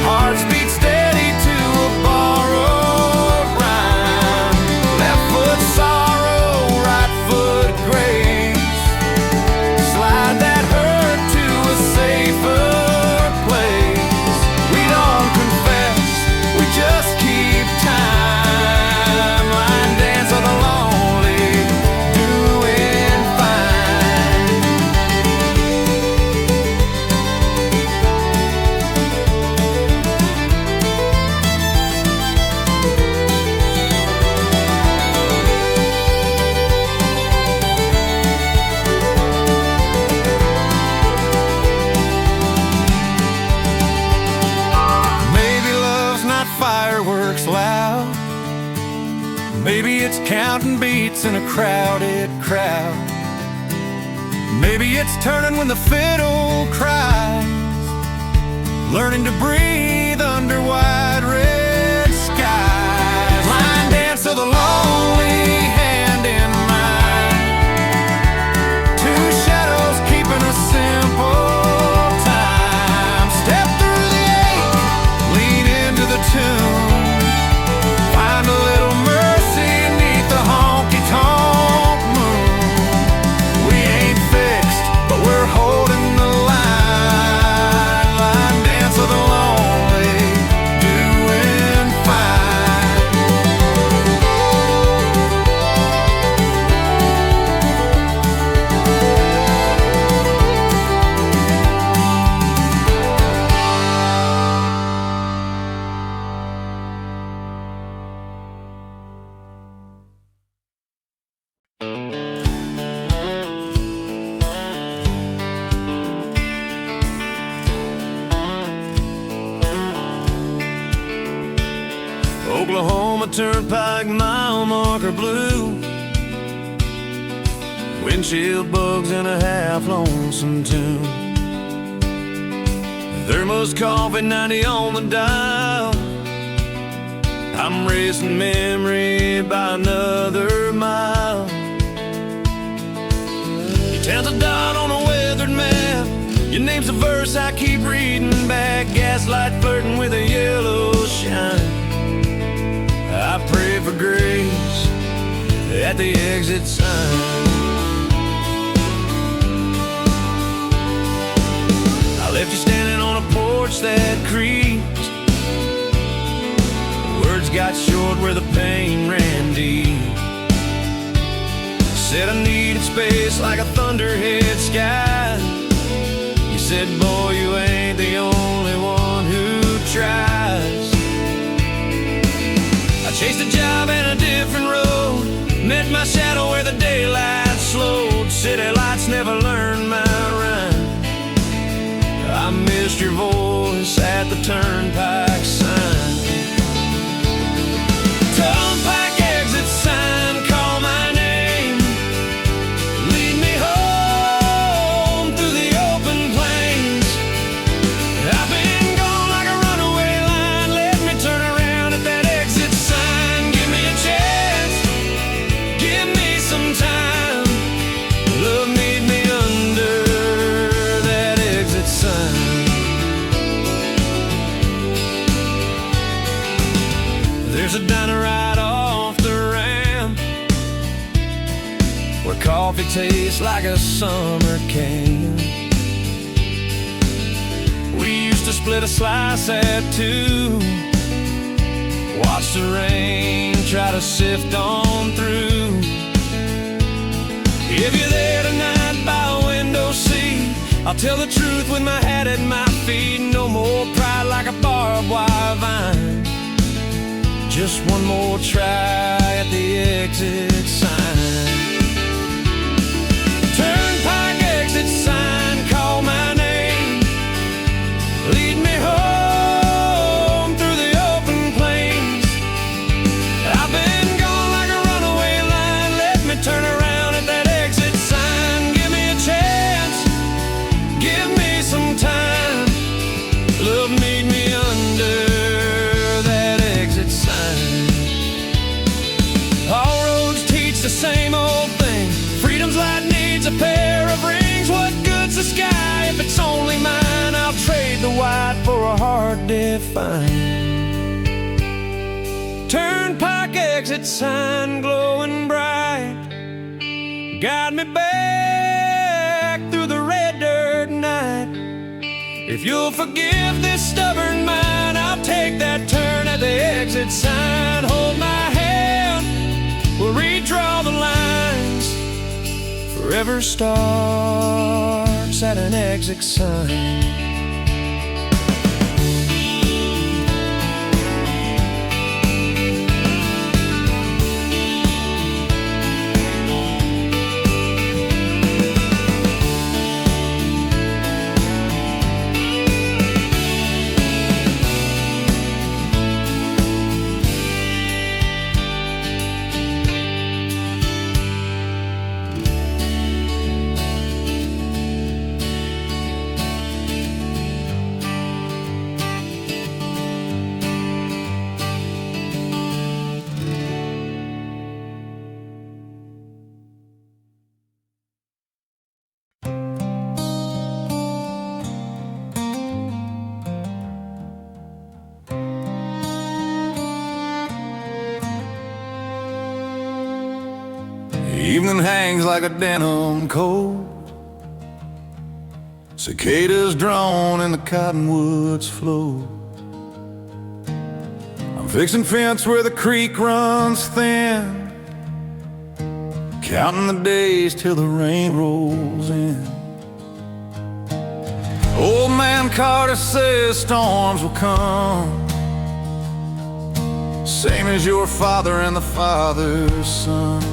hearts beat steady to a borrowed rhyme. Left foot sorrow, right foot grace, Maybe it's counting beats in a crowded crowd. Maybe it's turning when the fiddle cries, learning to breathe under wide red skies. Line dance of the lonely, hand in mine, two shadows keeping a simple time. Step through the ache, lean into the tune, find a little mercy neath the honky-tonk moon. We ain't fixed, but we're holding the line. Line dance of the lonely, doing fine.
Oklahoma Turnpike, mile marker blue, windshield bugs and a half lonesome tune. Thermos coffee, 90 on the dial. I'm racing memory by another mile. Your town's a dot on a weathered map. Your name's a verse I keep reading back. Gaslight flirting with a yellow shine. I pray for grace at the exit sign. I left you standing on a porch that creaked. Words got short where the pain ran deep. Said I needed space like a thunderhead sky. You said, boy, you ain't the only one who tries. I chased a job and a different road, met my shadow where the daylight slowed. City lights never learned my rhyme. I missed your voice at the Turnpike sign. Turnpike exit sign, call my name. Lead me home through the open plains. I've been gone like a runaway line. Let me turn around at that exit sign. Give me a chance, give me some time. Love, meet me under that exit sign. There's a diner right off the ramp where coffee tastes like a summer can. We used to split a slice at 2, watch the rain try to sift on through. If you're there tonight by a window seat, I'll tell the truth with my hat at my feet. No more pride like a barbed wire vine. Just one more try at the exit sign. Turnpike exit sign, call my name. Lead me home through the open plains. I've been gone like a runaway line. Let me turn around at that exit sign. Give me a chance, give me some time. Love, meet me under that exit sign. All roads teach the same old thing. Freedom's light needs a pair of rings. What good's the sky if it's only mine? I'll trade the white for a heart defined. Turnpike exit sign glowing bright, guide me back through the red dirt night. If you'll forgive this stubborn mind, I'll take that turn at the exit sign. Hold my hand, we'll redraw the lines. Forever starts at an exit sign.
evening hangs like a denim coat. Cicadas drone and the cottonwoods float. I'm fixing fence where the creek runs thin, counting the days till the rain rolls in. Old man Carter says storms will come, same as your father and the father's son.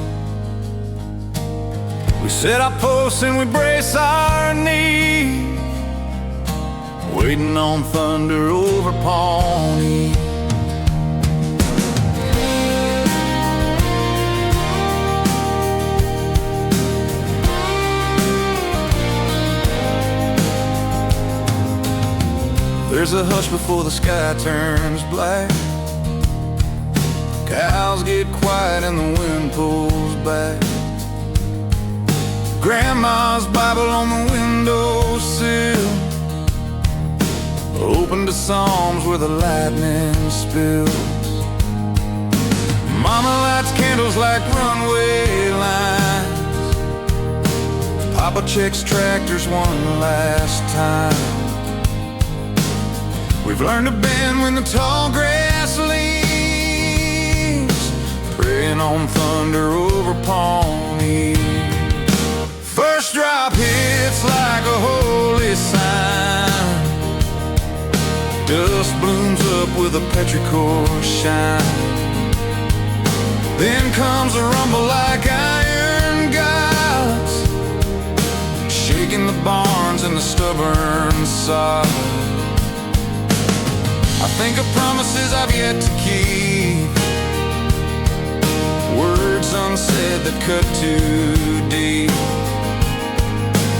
We set our posts and we brace our knees, waiting on thunder over Pawnee. There's a hush before the sky turns black. Cows get quiet and the wind pulls back. Grandma's Bible on the windowsill, open to Psalms where the lightning spills. Mama lights candles like runway lines. Papa checks tractors one last time. We've learned to bend when the tall grass leans, praying on thunder over Pawnee. First drop hits like a holy sign, dust blooms up with a petrichor shine. Then comes a rumble like iron gods, shaking the barns and the stubborn sod. I think of promises I've yet to keep, words unsaid that cut too deep.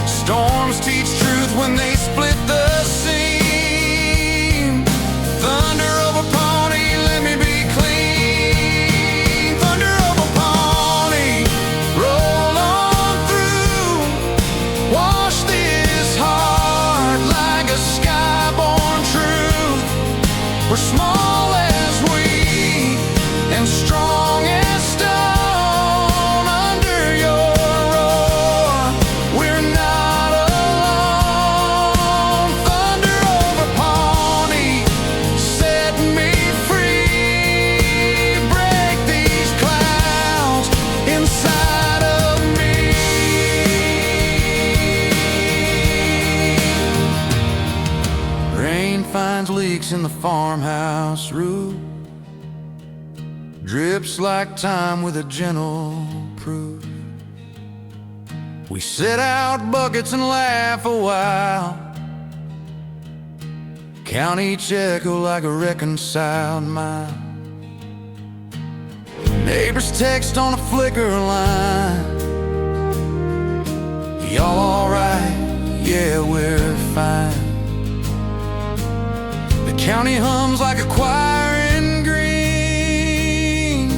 Storms teach truth when they split the seam. Thunder over Pawnee, let me be clean. Thunder over Pawnee, roll on through. Wash this heart like a skyborn truth. We're small as wheat and strong as stone under your roar. We're not alone. Thunder over Pawnee, set me free. Break these clouds inside of me. Rain finds leaks in the farmhouse roof, drips like time with a gentle proof. We set out buckets and laugh a while, count each echo like a reconciled mile. Neighbors text on a flicker line, y'all alright? Yeah, we're fine. The county hums like a choir in green,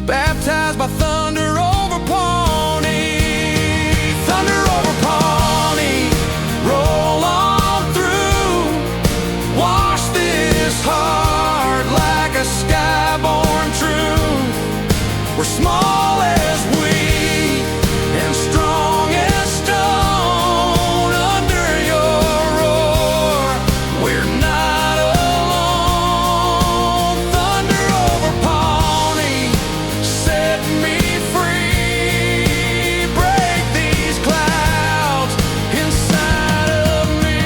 baptized by thunder over Pawnee. Thunder over Pawnee, roll on through. Wash this heart like a skyborn truth. We're small as wheat and strong as stone under your roar. We're not alone. Thunder over Pawnee, set me free. Break these clouds inside of me.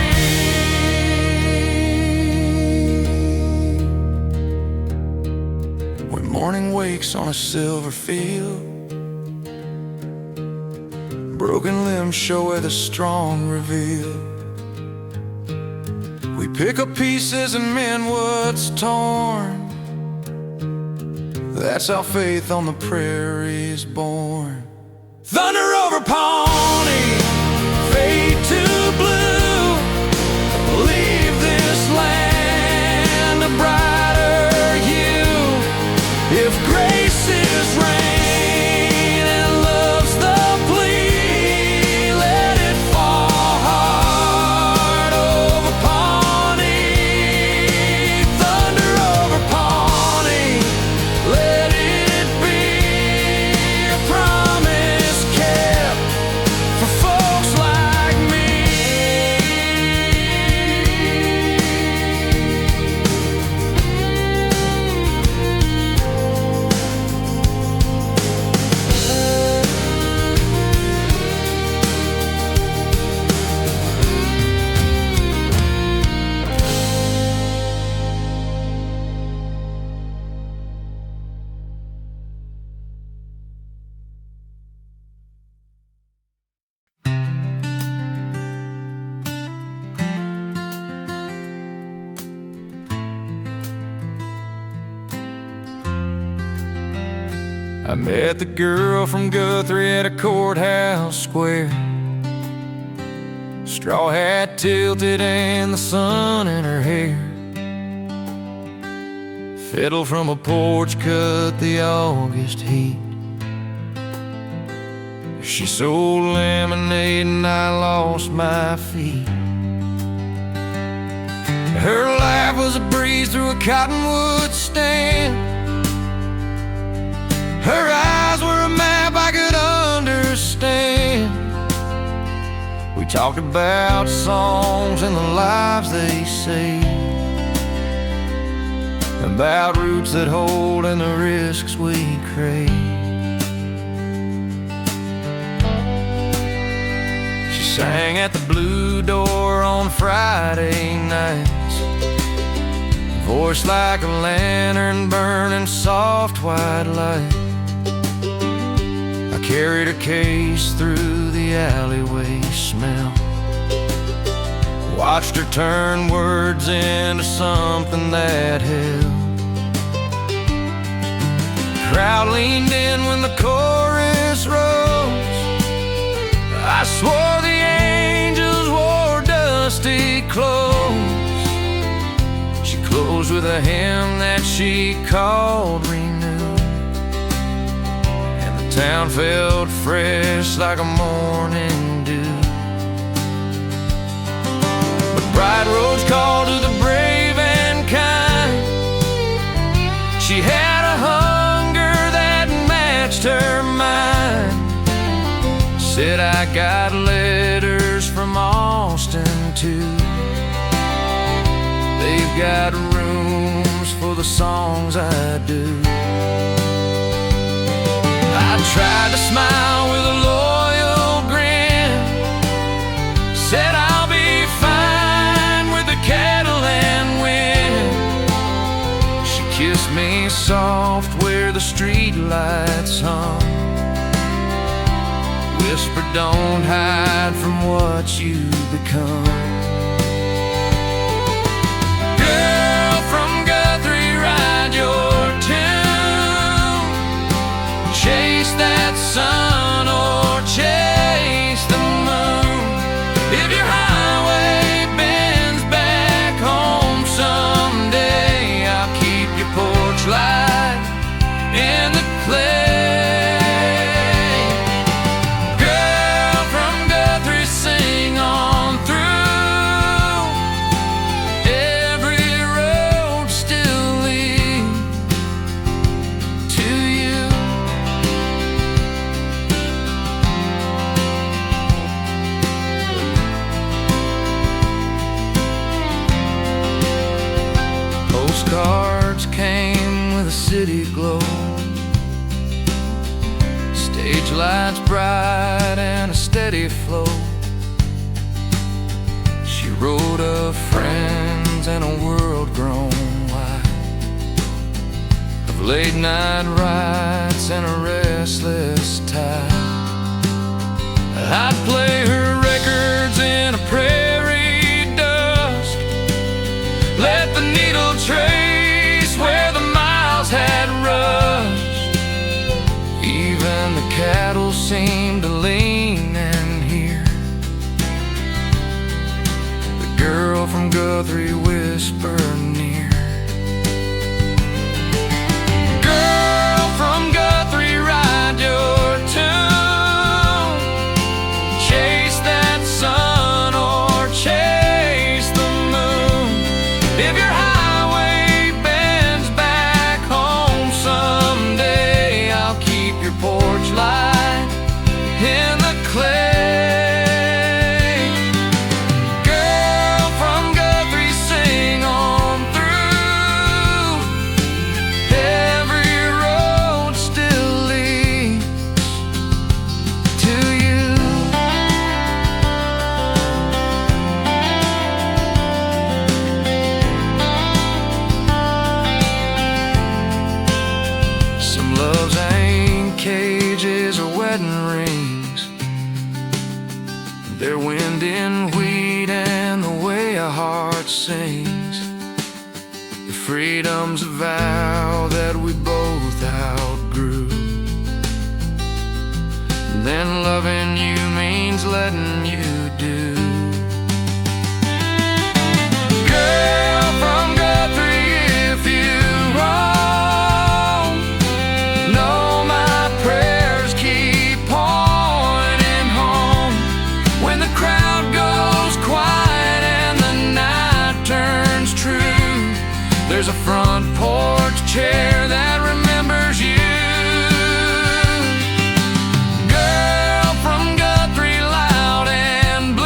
When morning wakes on a silver field, broken limbs show where the strong reveal. We pick up pieces and mend what's torn. That's how faith on the prairie's born. Thunder over Pawnee, fade to blue. Leave this land a brighter hue. If grace is rain and love's the plea, let it fall hard over Pawnee. Thunder over Pawnee, let it be a promise kept.
I met the girl from Guthrie at a courthouse square. Straw hat tilted and the sun in her hair. Fiddle from a porch cut the August heat. She sold lemonade and I lost my feet. Her laugh was a breeze through a cottonwood stand. Her eyes were a map I could understand. We talked about songs and the lives they saved, about roots that hold and the risks we crave. She sang at the Blue Door on Friday nights, voice like a lantern burning soft white light. I carried her case through the alleyway smell, watched her turn words into something that held. Crowd leaned in when the chorus rose. I swore the angels wore dusty clothes. She closed with a hymn that she called Renew, and the town felt fresh like a morning dew. But bright roads call to the brave and kind. She had a hunger that matched her mind. Said I got letters from Austin too. They've got rooms for the songs I do. I tried to smile with a loyal grin, said I'll be fine with the cattle and wind. She kissed me soft where the street lights hung, whispered don't hide from what you become. Girl from Guthrie, ride your tune, chase that sun or chase the moon. If your highway bends back home someday, I'll keep your porch light in the clay. Postcards came with a city glow, stage lights bright and a steady flow. She wrote of friends and a world grown wide, of late night rides and a restless tide. I'd play her records in a prairie dusk, let the needle trace where the miles had rushed. Even the cattle seemed to lean and hear the girl from Guthrie whisper near. Girl from Guthrie, ride your tune, chase that sun or chase the moon. If your highway bends back home someday, I'll keep your porch light in the clay. Girl from Guthrie, sing on through. Every road still leads to you. Some loves ain't cages or wedding rings, they're wind in wheat and the way a heart sings. The freedom's a vow that we both outgrew.
then loving you means letting you do. Girl from Guthrie, if you roam, know my prayers keep pointing home. When the crowd goes quiet and the night turns true, there's a front porch chair that remembers you. Girl from Guthrie, loud and blue,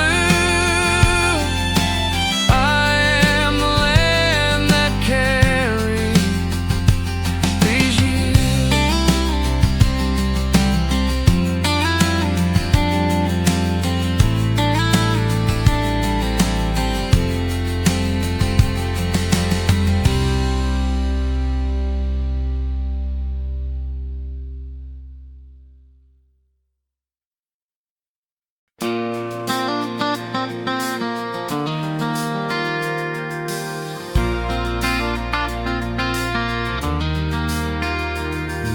I am the land that carries you.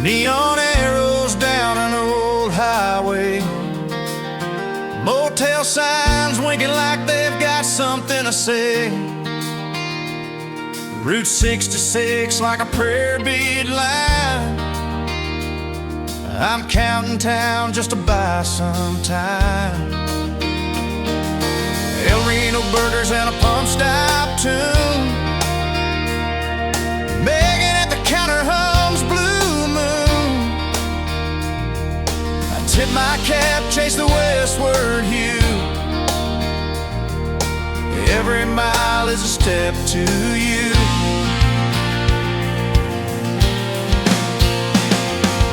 Neon arrows down an old highway, motel signs winking like they've got something to say. Route 66 like a prayer bead line. I'm counting town just to buy some time. El Reno burgers and a pump stop tune. Megan at the counter hums Blue Moon. I tip my cap, chase the westward hue. Every mile is a step to you.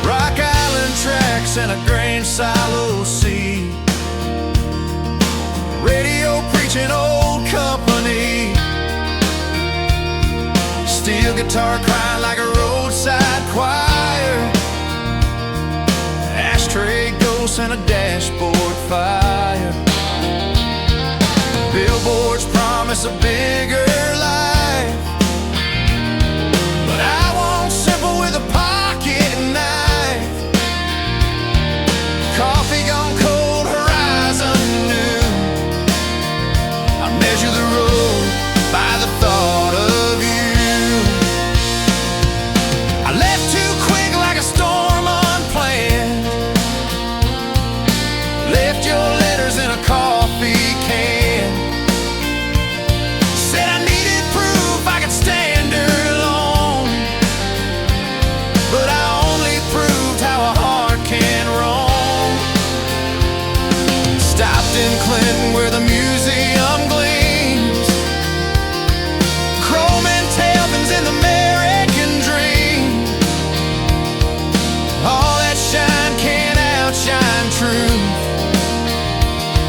Rock Island tracks and a grain silo seed. Radio preaching old company. Steel guitar crying like a roadside choir. Ashtray ghosts and a dashboard fire. Billboards promise a bigger life, but I want simple with a pocket knife. Coffee gone cold, horizon new. I measure the road by the thought of you. I left too quick like a storm unplanned. Left your letters in a coffee can. Said I needed proof I could stand alone, but I only proved how a heart can roam. Stopped in Clinton where the museum gleams. Chrome and tailpins in the American dream. All that shine can't outshine truth.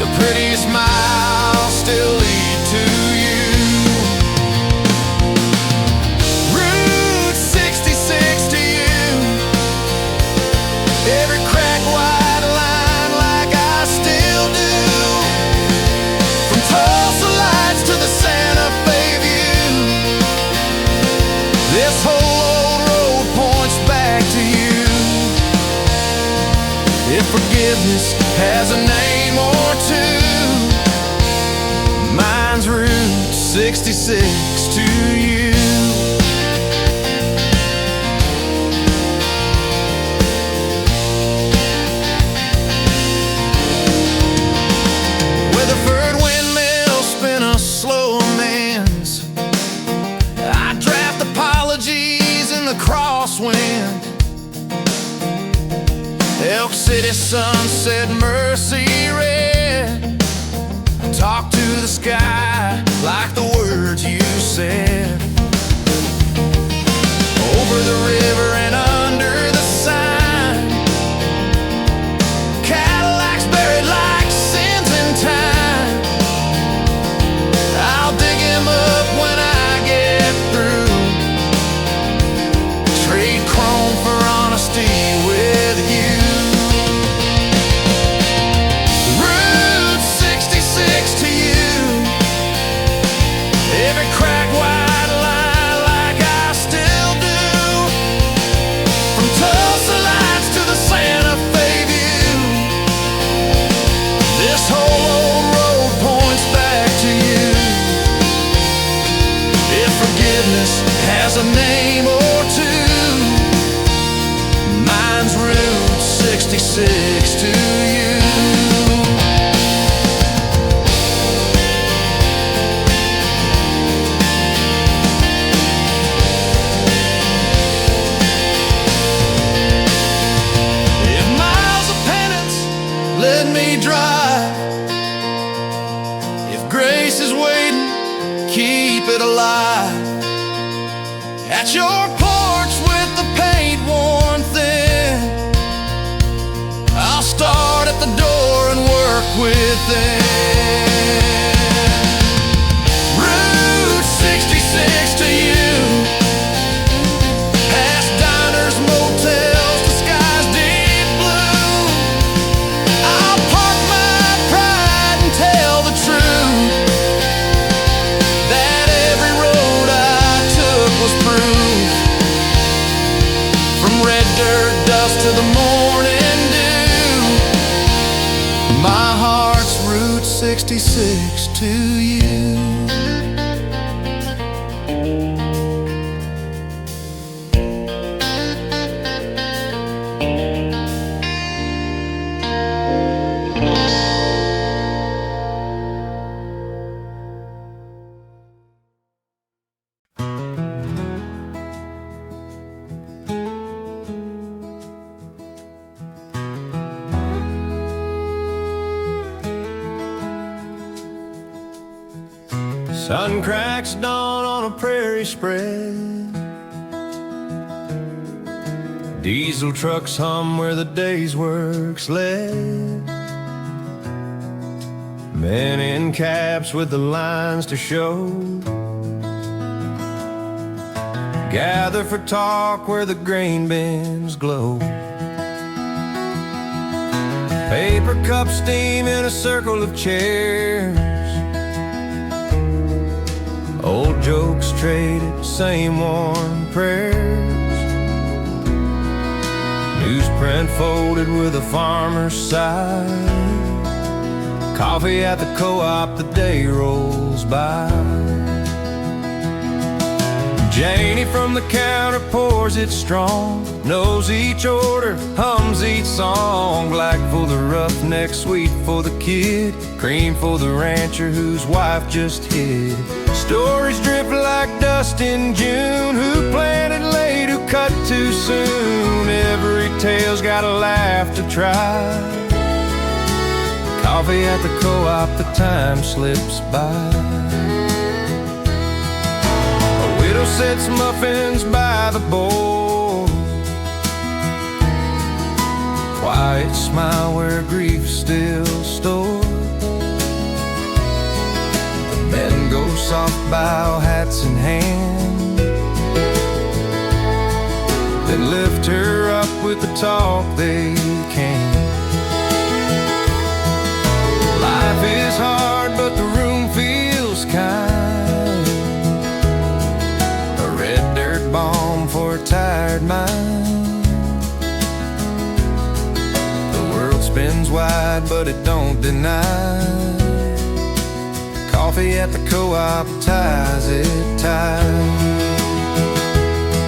The prettiest miles still lead to you. Route 66 to you. Every crack white line like I still do. From Tulsa lights to the Santa Fe view. This whole old road points back to you. If forgiveness has a name or two, mine's Route 66 to you. Weatherford windmill spin a slow amends. I draft apologies in the crosswind. Elk City sunset, Mercy red. Talk to the sky like the words you said. Over the river and under the sign. Cadillacs buried like sins in time. I'll dig him up when I get through. Trade chrome for honesty with you. Route 66 to you. Every crack white
keep it alive. At your porch with the paint worn thin, I'll start at the door and work within. Route 66 to you, past diners, motels, the sky's deep blue. I'll park my pride and tell the truth, that every road I took was proof. From red dirt dust to the morning dew, my heart's Route 66 to you.
Sun cracks dawn on a prairie spread. Diesel trucks hum where the day's work's led. Men in caps with the lines to show gather for talk where the grain bins glow. Paper cups steam in a circle of chairs. Old jokes traded, same worn prayers. Newsprint folded with a farmer's sigh. Coffee at the co-op, the day rolls by. Janie from the counter pours it strong, knows each order, hums each song. Black for the roughneck, sweet for the kid, cream for the rancher whose wife just hid. Stories drift like dust in June, who planted late, who cut too soon. Every tale's got a laugh to try. Coffee at the co-op, the time slips by. A widow sets muffins by the bowl, quiet smile where grief's still stored. Men go soft bow, hats in hand, then lift her up with the talk they can. Life is hard, but the room feels kind. A red dirt bomb for a tired mind. The world spins wide, but it don't deny. Coffee at the co-op ties it tight.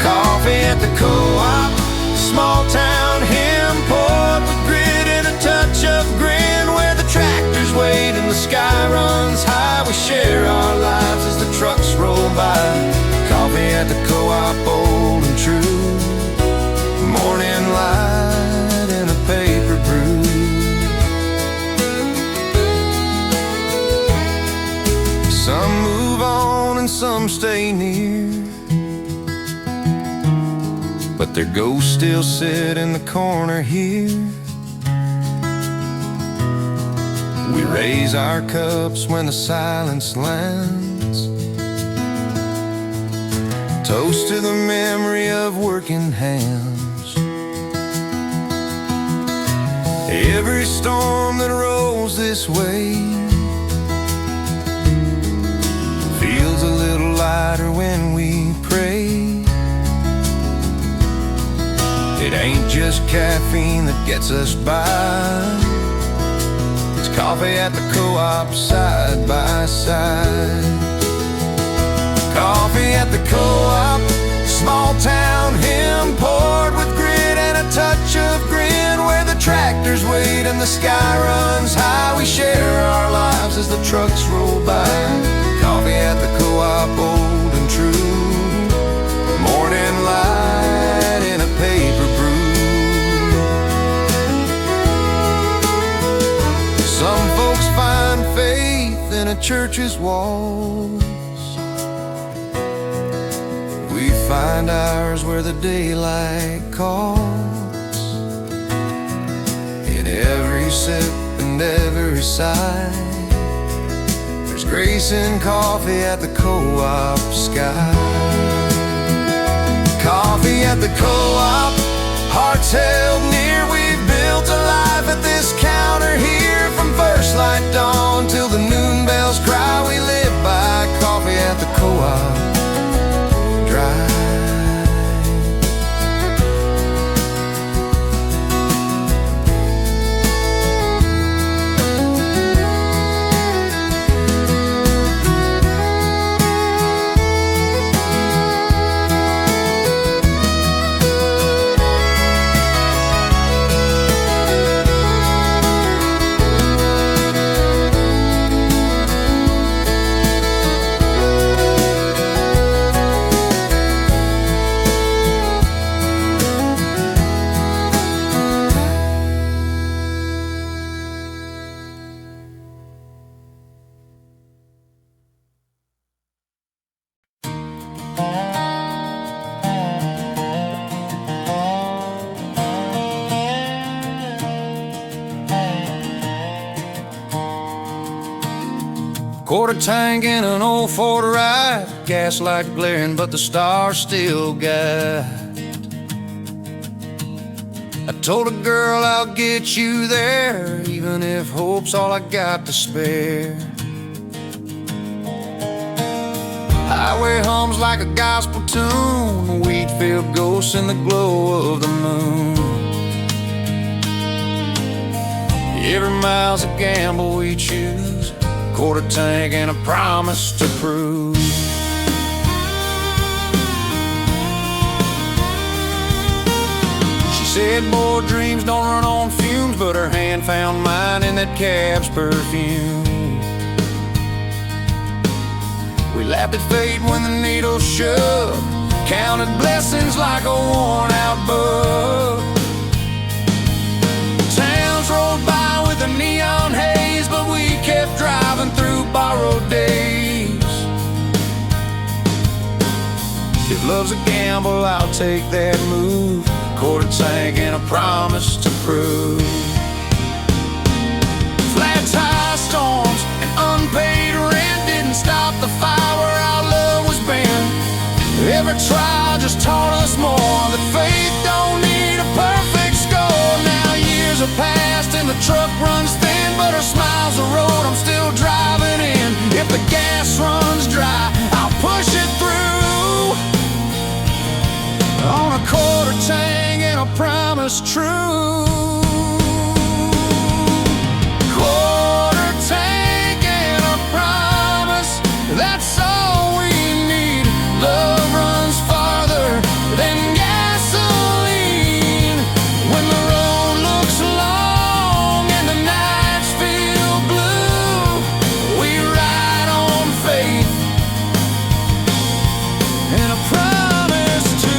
Coffee at the co-op, small town hymn poured with grit and a touch of grin, where the tractors wait and the sky runs high. We share our lives as the trucks roll by. Coffee at the co-op, old and true. Morning light and a paper brew. Some move on and some stay near, but their ghosts still sit in the corner here. We raise our cups when the silence lands, toast to the memory of working hands. Every storm that rolls this way feels a little lighter when we pray. It ain't just caffeine that gets us by, it's coffee at the co-op side by side. Coffee at the co-op, small town hymn poured with grit and a touch of grin, where the tractors wait and the sky runs high. We share our lives as the trucks roll by. Coffee at the co-op, old and true. Morning light in a paper brew. Some folks find faith in a church's wall, find ours where the daylight calls. In every sip and every sigh, there's grace in coffee at the co-op sky. Coffee at the co-op, hearts held near. We've built a life at this counter here. From first light dawn till the noon bells cry, we live by coffee at the co-op drive. Quarter tank in an old Ford ride, gaslight glaring but the stars still guide. I told a girl I'll get you there, even if hope's all I got to spare. Highway hums like a gospel tune, Wheatfield ghosts in the glow of the moon. Every mile's a gamble we choose, quarter tank and a promise to prove. She said, boy, dreams don't run on fumes, but her hand found mine in that cab's perfume. We laughed at fate when the needle shoved, counted blessings like a worn-out bug. Towns rolled by with a neon haze, but we kept driving through borrowed days. If love's a gamble, I'll take that move, quarter tank and a promise to prove. Flat tire storms and unpaid rent didn't stop the fire where our love was bent. Every trial just taught us more, that faith don't need a perfect score. Now years have passed and the truck runs thin, but her smile's the road I'm still driving in. If the gas runs dry, I'll push it through on a quarter tank and a promise true. Quarter tank and a promise, that's all we need. Love runs farther than gasoline. When the road looks long and the nights feel blue, we ride on faith and a promise too.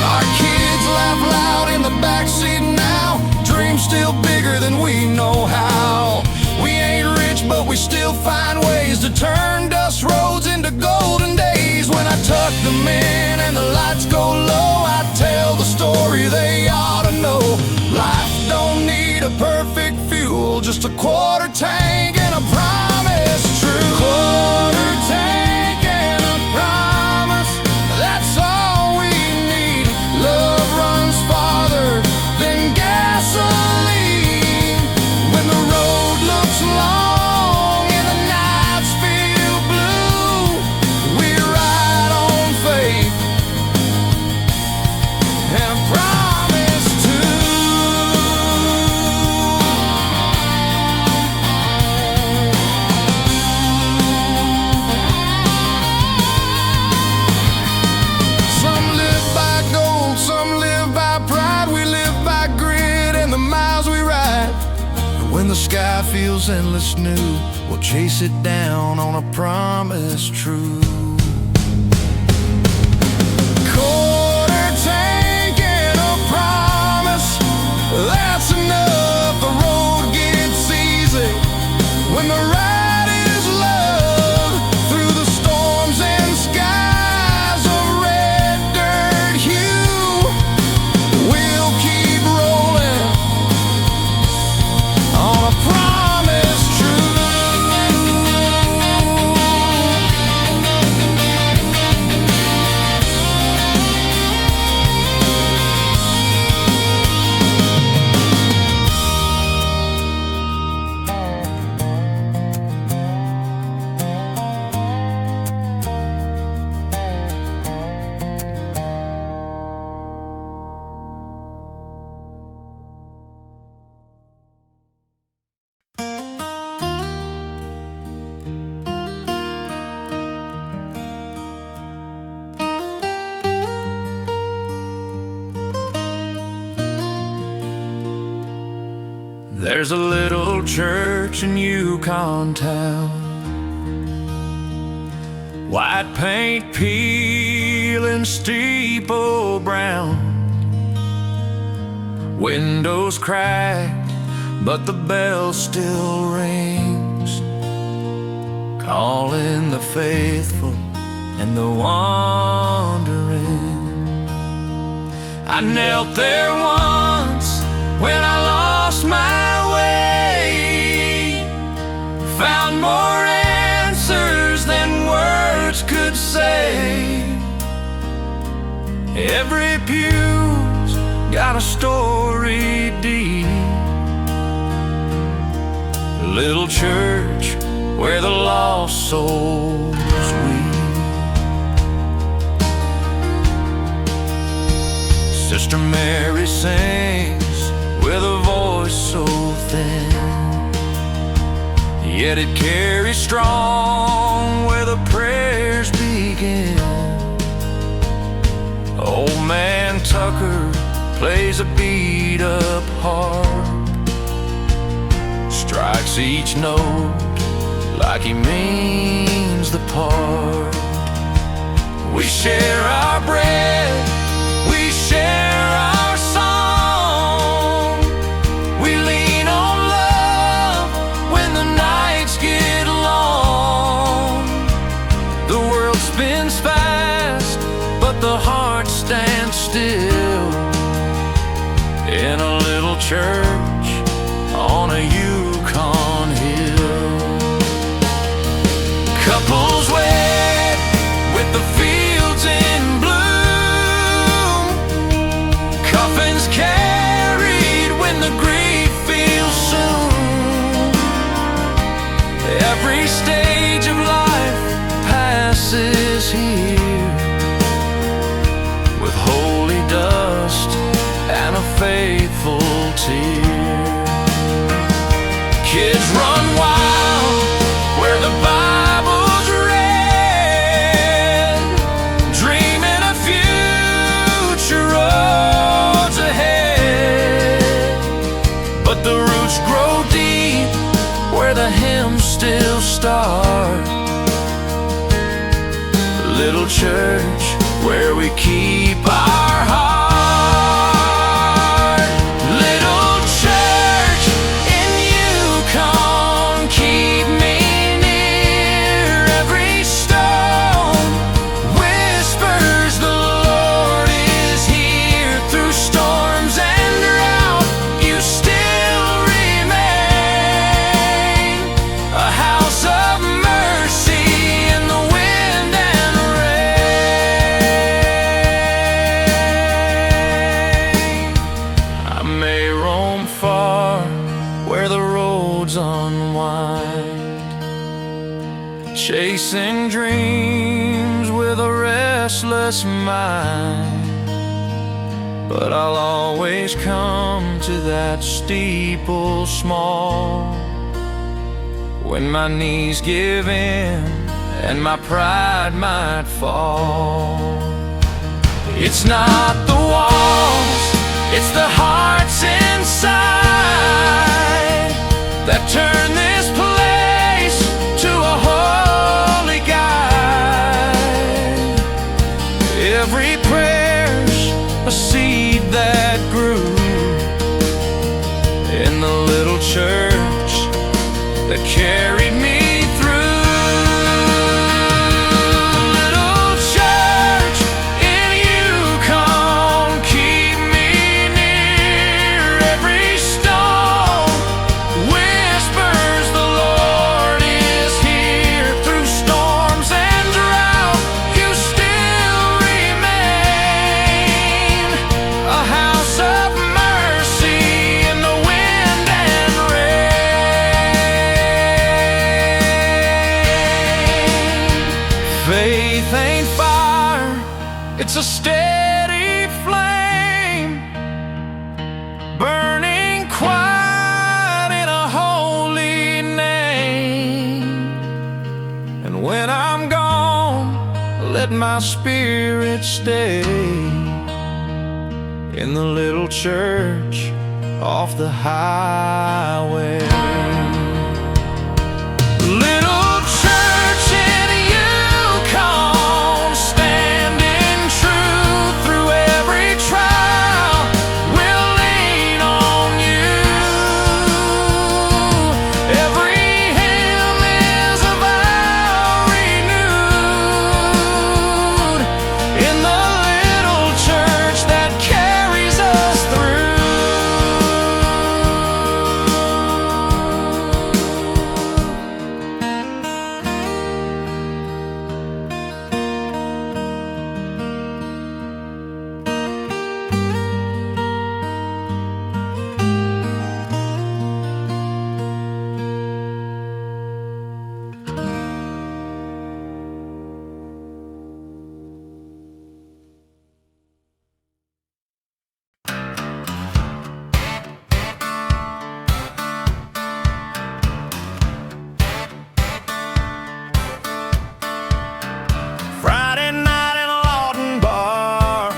Our kids laugh loud in the backseat now, dreams still bigger than we know how. We ain't rich, but we still find ways to turn dust roads into golden days. When I tuck them in and the lights go low, I tell the story they ought to know. Life don't need a perfect fuel, just a quarter tank and a promise true. Quarter tank and a promise, that's all we need. Love runs farther than gasoline. When the road looks long and the nights feel blue, we ride on faith and a promise too. Some live by gold, some live by pride. We live by grit and the miles we ride. And when the sky feels endless new, we'll chase it down on a promise true. Quarter tank and a promise,
There's a little church in Yukon town, white paint peeling, steeple brown, windows cracked, but the bell still rings, calling the faithful and the wandering. I knelt there once when I lost my way, found more answers than words could say. Every pew's got a story deep, a little church where the lost souls weep. Sister Mary sings with a voice so thin, yet it carries strong where the prayers begin. Old man Tucker plays a beat-up harp, strikes each note like he means the part. We share our bread, we share our song, we lean on love when the nights get long. The world spins fast, but the heart stands still in a little church on a Yukon hill. Couples wed with the fields in bloom, coffins carried when the grief feels soon. Every stage of life passes here with holy dust and a faithful tear. Kids run wild where the Bible's read, dreaming of future roads ahead. But the roots grow deep where the hymns still start. Little church where we keep our heart. Little church in Yukon, keep me near. Every stone whispers the Lord is here. Through storms and drought, you still remain a house of mercy in the wind and rain. I may roam far where the roads unwind, chasing dreams with a restless mind, but I'll always come to that steeple small when my knees give in and my pride might fall. It's not the walls, it's the hearts inside that turn this place to a holy guide. Every prayer's a seed that grew in the little church that carried me through. Little church in Yukon, keep me near. Every stone whispers the Lord is here. Through storms and drought, you still remain a house of mercy in the wind and rain. Faith ain't fire, it's a steady flame, burning quiet in a holy name. And when I'm gone, let my spirit stay in the little church
off the highway.
Little church in Yukon, standing true through every trial. We'll lean on you. Every hymn is a vow renewed in the little church that carries us through. Friday night in a Lawton bar,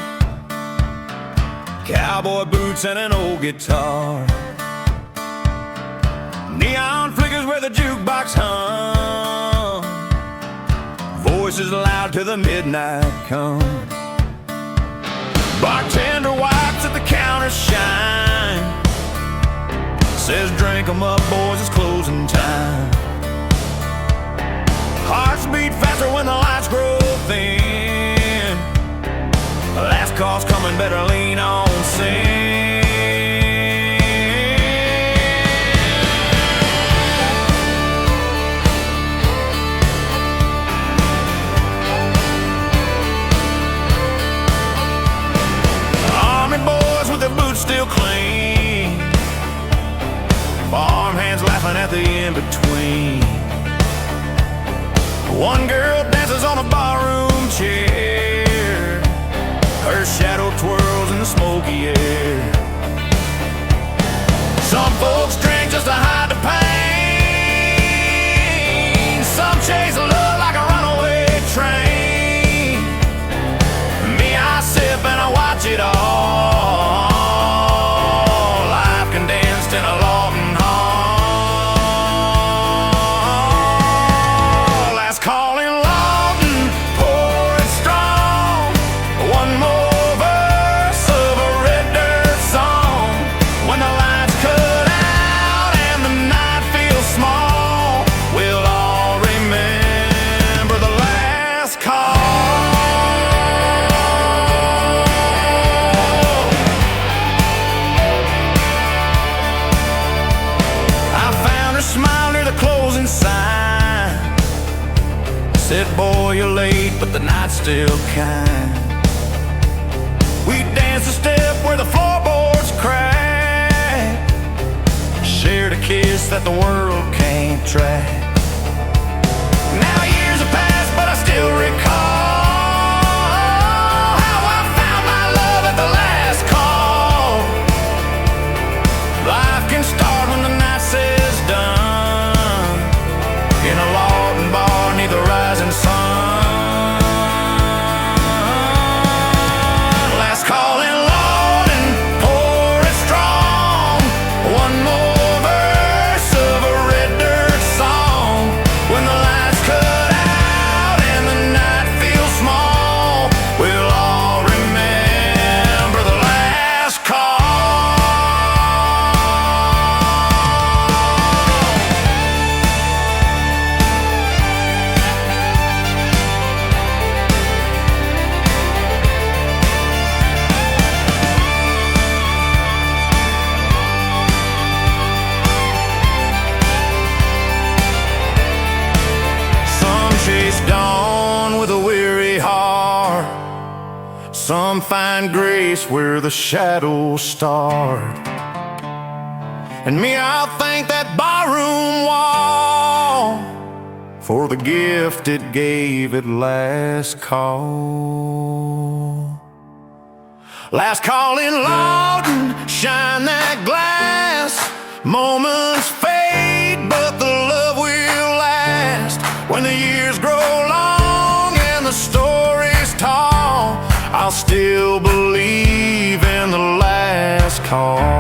cowboy boots and an old guitar. Neon flickers where the jukebox hum, voices loud till the midnight come. Bartender wipes at the counter shine, says drink 'em up boys, it's closing time. Hearts beat faster when the lights grow thin. The last call's coming, better lean on sin. Army boys with their boots still clean, farmhands laughing at the in-between. One girl dances on a barroom chair, her shadow twirls in the smoky air. Some folks drink just to hide the pain, some chase love like a runaway train. Me, I sip and I watch it all, life condensed in a Lawton hall. Last call in Lawton, pour it strong. One more verse of a red dirt song. When the lights cut out and the night feels small, we'll all remember the last call. I found her smile near the closing sign, said, boy, you're late, but the night's still kind. We danced a step where the floorboards crack, shared a kiss that the world can't track. Now years have passed, but I still recall how I found my love at the last call. Life can start when the night says done, in a Lawton bar neath the rising sun. Last call in Lawton, pour it strong. One more verse of a red dirt song. When the lights cut out and the night feels small, we'll all remember the last call. Some chase dawn with a weary heart, some find grace where the shadows start. And me, I'll thank that barroom wall for the gift it gave at last call. Last call in Lawton, shine that glass. Moments fade, but the love will last. When the years grow long and the story's tall, I'll still believe in the last call.